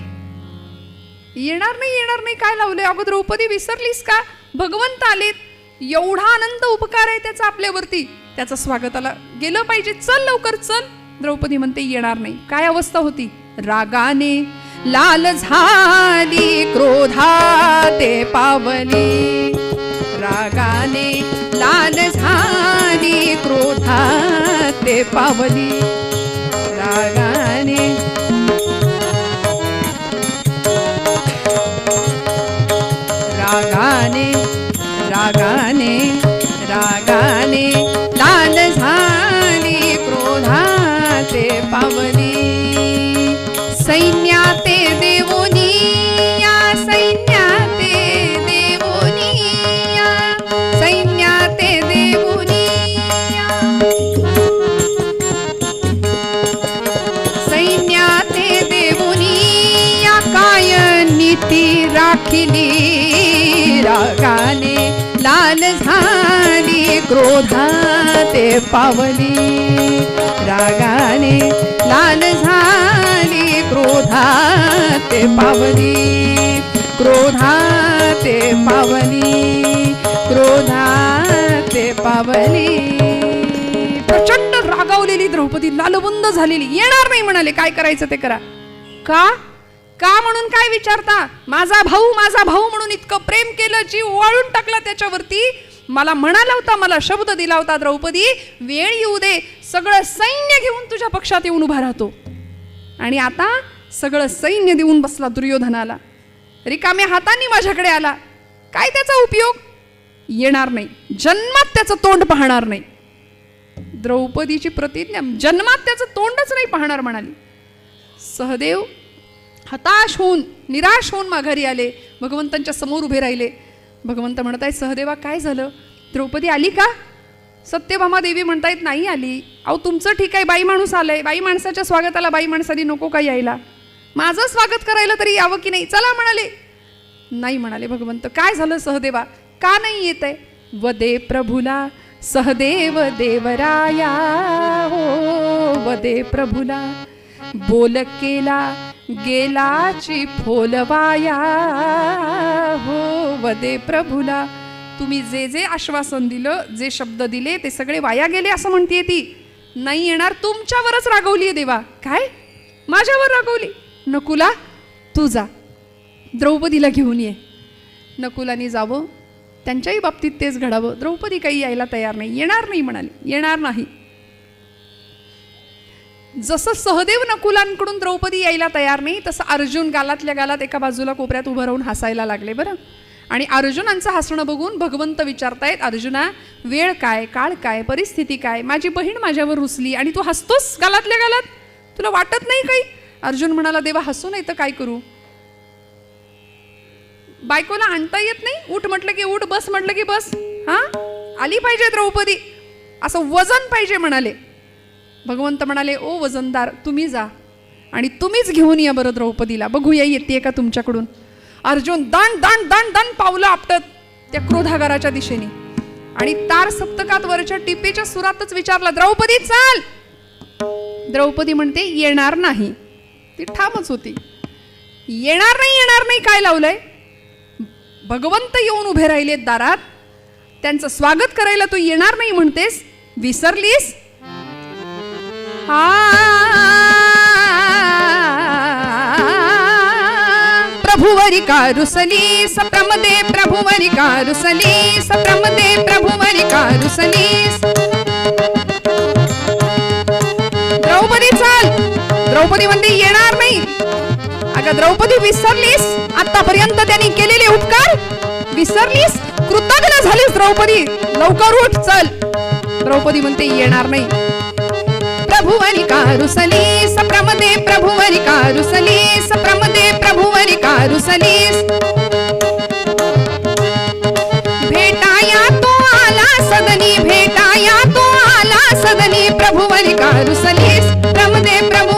[SPEAKER 1] येणार नाही, येणार नाही, काय लावलंय? अगं द्रौपदी विसरलीस का? भगवंत आलेत, एवढा आनंद उपकार आहे त्याचा आपल्यावरती, त्याचं स्वागताला गेलं पाहिजे, चल लवकर चल. द्रौपदी म्हणते येणार नाही. काय अवस्था होती? रागाने लाल झाली, क्रोधाते पावली, रागाने लाल झाली, क्रोधाते पावली, रागाने रागाने रागाने रागाने लाल झाली, क्रोधाते पावली, सैन्याते देवोनी या, सैन्याते देवोनी या, सैन्याते देवोनी या, सैन्याते देवोनी या, काय नीती राखिली, रागाने लाल झाली, क्रोधाते पावली, रागाने लाल झाली, क्रोधाते पावली, क्रोधाते पावली, क्रोधाते पावली. प्रचंड रागावलेली द्रौपदी, लालबुंद झालेली, येणार नाही म्हणाले. काय करायचं ते करा. का का म्हणून काय विचारता? माझा भाऊ म्हणून इतकं प्रेम केलं, जीव ओवाळून टाकला त्याच्यावरती, मला म्हणाला होता, मला शब्द दिला होता, द्रौपदी वेळ येऊ दे, सगळं सैन्य घेऊन तुझ्या पक्षात येऊन उभा राहतो. आणि आता सगळं सैन्य देऊन बसला दुर्योधनाला, रिकाम्या हातांनी माझ्याकडे आला, काय त्याचा उपयोग? येणार नाही, जन्मात त्याचं तोंड पाहणार नाही. द्रौपदीची प्रतिज्ञा, जन्मात त्याचं तोंडच नाही पाहणार म्हणाली. सहदेव हताश होऊन, निराश होऊन माघारी आले, भगवंतांच्या समोर उभे राहिले. भगवंत म्हणतायत, सहदेवा काय झालं? द्रौपदी आली का? सत्यभामा देवी म्हणतायत नाही आली. अहो तुमचं ठीक आहे, बाई माणूस आलंय, बाई माणसाच्या स्वागताला बाई माणसाने नको का यायला? माझं स्वागत करायला तरी यावं की नाही? चला म्हणाले. नाही म्हणाले भगवंत. काय झालं सहदेवा, का नाही येत आहे? वदे प्रभुला सहदेव देवराया, हो वदे प्रभुला, बोल केला गेलाची फोलवाया, हो वदे प्रभुला. तुम्ही जे जे आश्वासन दिलं, जे शब्द दिले, ते सगळे वाया गेले असं म्हणतीये ती. नाही येणार, तुमच्यावरच रागवली आहे देवा. काय? माझ्यावर रागवली? नकुला तू जा, द्रौपदीला घेऊन ये. नकुलाने जावं, त्यांच्याही बाबतीत तेच घडावं. द्रौपदी काही यायला तयार नाही, येणार नाही म्हणाली, येणार नाही. जसं सहदेव नकुलांकडून द्रौपदी यायला तयार नाही, तसं अर्जुन गालातल्या गालात एका बाजूला कोपऱ्यात उभं राहून हसायला लागले बरं. आणि अर्जुनांचं हसणं बघून भगवंत विचारतायत, अर्जुना वेळ काय, काळ काय, परिस्थिती काय? माझी बहीण माझ्यावर रुसली आणि तू हसतोस गालातल्या गालात, तुला वाटत नाही काही? अर्जुन म्हणाला, देवा हसू नाही तर काय करू? बायकोला आणता येत नाही, उठ म्हटलं की उठ, बस म्हटलं की बस. हा आली पाहिजे द्रौपदी, असं वजन पाहिजे म्हणाले. भगवंत म्हणाले, ओ वजनदार तुम्ही जा आणि तुम्हीच घेऊन या बरं द्रौपदीला, बघूया येते का तुमच्याकडून. अर्जुन दण दण दण दण पावलं आपटत त्या क्रोधागाराच्या दिशेने, आणि तार सप्तकात वरच्या टिपेच्या सुरातच विचारला, द्रौपदी चाल. द्रौपदी म्हणते येणार नाही. ती ठामच होती, येणार नाही, येणार नाही. काय लावलंय? भगवंत येऊन उभे राहिलेत दारात, त्यांचं स्वागत करायला तू येणार नाही म्हणतेस? विसरलीस? प्रभुवरी कारुसली सप्रमदे, प्रभुवरी कारुसली सप्रमदे, प्रभुवरी कारुसली. द्रौपदी चाल. द्रौपदी म्हणते येणार नाही. अगं द्रौपदी विसरलीस आतापर्यंत त्यांनी केलेले उपकार? विसरलीस? कृतज्ञ झालीस द्रौपदी? लवकर उठ, चल. द्रौपदी म्हणते येणार नाही. प्रभुवरी कारुसली सप्रमदे, प्रभुवरी कारुसली सप्रमदे, प्रभुवरी कारुसली. भेटाया तो आला सदनी, भेटाया तो आला सदनी, प्रभुवरी कारुसली प्रमदे, प्रभु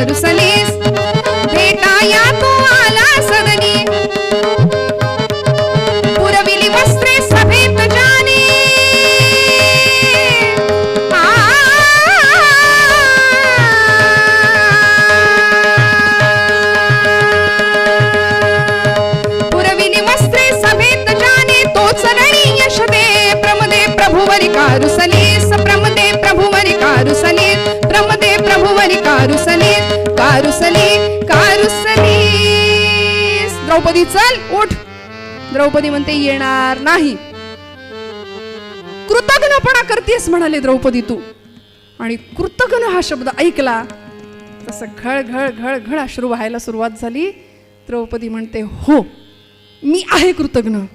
[SPEAKER 1] रुसलीस, भेटाया तो आला सदनी, पुरविली वस्त्रे सभेत जाने, पुरविली वस्त्रे सभेत जाने, तोच रणी यश दे, प्रमदे प्रभुवरी कारुसलीस, प्रमदे प्रभुवरी कारुसलीस, प्रमदे प्रभुवरी कारुसलीस, कारुसली कारुसलीस. द्रौपदी चल उठ. द्रौपदी म्हणते येणार नाही. कृतघ्नपणा करतेस म्हणाले द्रौपदी तू. आणि कृतघ्न हा शब्द ऐकला तसं घळ घळ घळ घळ अश्रू व्हायला सुरुवात झाली. द्रौपदी म्हणते हो मी आहे कृतघ्न,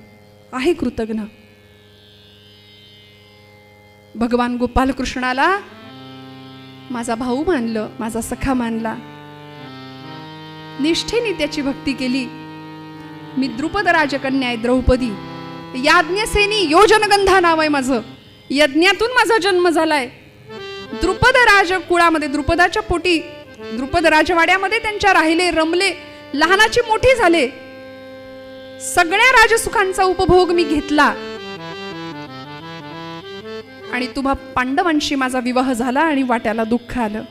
[SPEAKER 1] आहे कृतघ्न. भगवान गोपाल कृष्णाला माझा भाऊ मानलं, माझा सखा मानला, निष्ठेने त्याची भक्ती केली. मी द्रुपद राजकन्या आहे द्रौपदी. याज्ञसेनी योजनगंधा नाव आहे माझं. यज्ञातून माझा जन्म झालाय. द्रुपद राज कुळामध्ये, द्रुपदाच्या पोटी, द्रुपद राजवाड्यामध्ये त्यांच्या राहिले, रमले, लहानाची मोठी झाले. सगळ्या राजसुखांचा उपभोग मी घेतला. आणि तुम्हा पांडवांशी माझा विवाह झाला आणि वाट्याला दुःख आलं.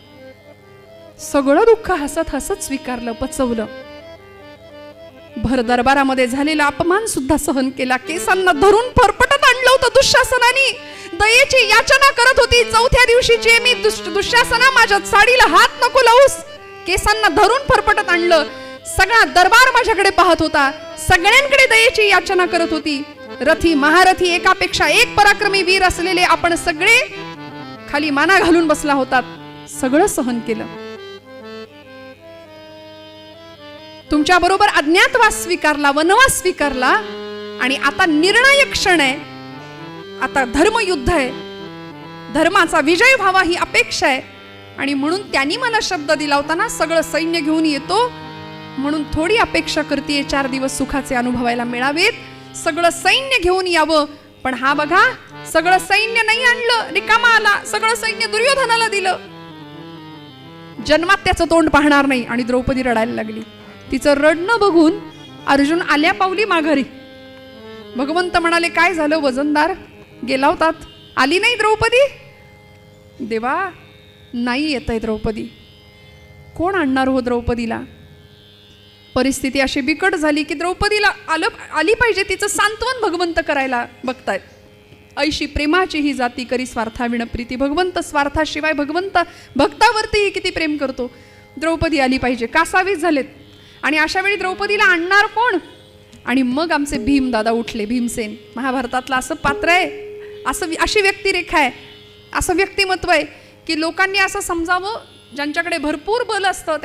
[SPEAKER 1] सगळं दुःख हसत हसत स्वीकारलं, पचवलं. भर दरबारामध्ये झालेला अपमान सुद्धा सहन केला. केसांना धरून फरफटत आणलं होतं दुःशासनाने. दयेची याचना करत होती. चौथ्या दिवशीची मी दुःशासना माझ्या साडीला हात नको लावूस. केसांना धरून फरफटत आणलं. सगळा दरबार माझ्याकडे पाहत होता. सगळ्यांकडे दयेची याचना करत होती. रथी महारथी एकापेक्षा एक पराक्रमी वीर असलेले आपण सगळे खाली माना घालून बसला होतात. सगळं सहन केलं. तुमच्या बरोबर अज्ञातवास स्वीकारला, वनवास स्वीकारला. आणि आता निर्णायक क्षण आहे. आता धर्मयुद्ध आहे. धर्माचा विजय व्हावा ही अपेक्षा आहे. आणि म्हणून त्यांनी मला शब्द दिला होता ना, सगळं सैन्य घेऊन येतो, म्हणून थोडी अपेक्षा करते 4 दिवस सुखाचे अनुभवायला मिळावेत. सगळं सैन्य घेऊन यावं. पण हा बघा, सगळं सैन्य नाही आणलं, रिकामा आला. सगळं सैन्य दुर्योधनाला दिलं. जन्मात त्याचं तोंड पाहणार नाही. आणि द्रौपदी रडायला लागली. तिचं रडणं बघून अर्जुन आल्या पावली माघारी. भगवंत म्हणाले काय झालं वजनदार, गेला होतात, आली नाही द्रौपदी? देवा नाही येतंय द्रौपदी. कोण आणणार हो द्रौपदीला? परिस्थिती अशी बिकट झाली की द्रौपदीला आली पाहिजे. तिचं सांत्वन भगवंत करायला बघतायत. ऐशी प्रेमाची ही जाती करी स्वार्थाविण प्रीती. भगवंत स्वार्थाशिवाय भगवंत भक्तावरती किती प्रेम करतो. द्रौपदी आली पाहिजे. कासावीस झालेत. आणि अशा वेळी द्रौपदीला आणणार कोण? आणि मग आमचे भीम दादा उठले. भीमसेन महाभारतातलं असं पात्र आहे, अशी व्यक्तिरेखा आहे, असं व्यक्तिमत्व आहे की लोकांनी असं समजावं, ज्यांच्याकडे भरपूर बल असतं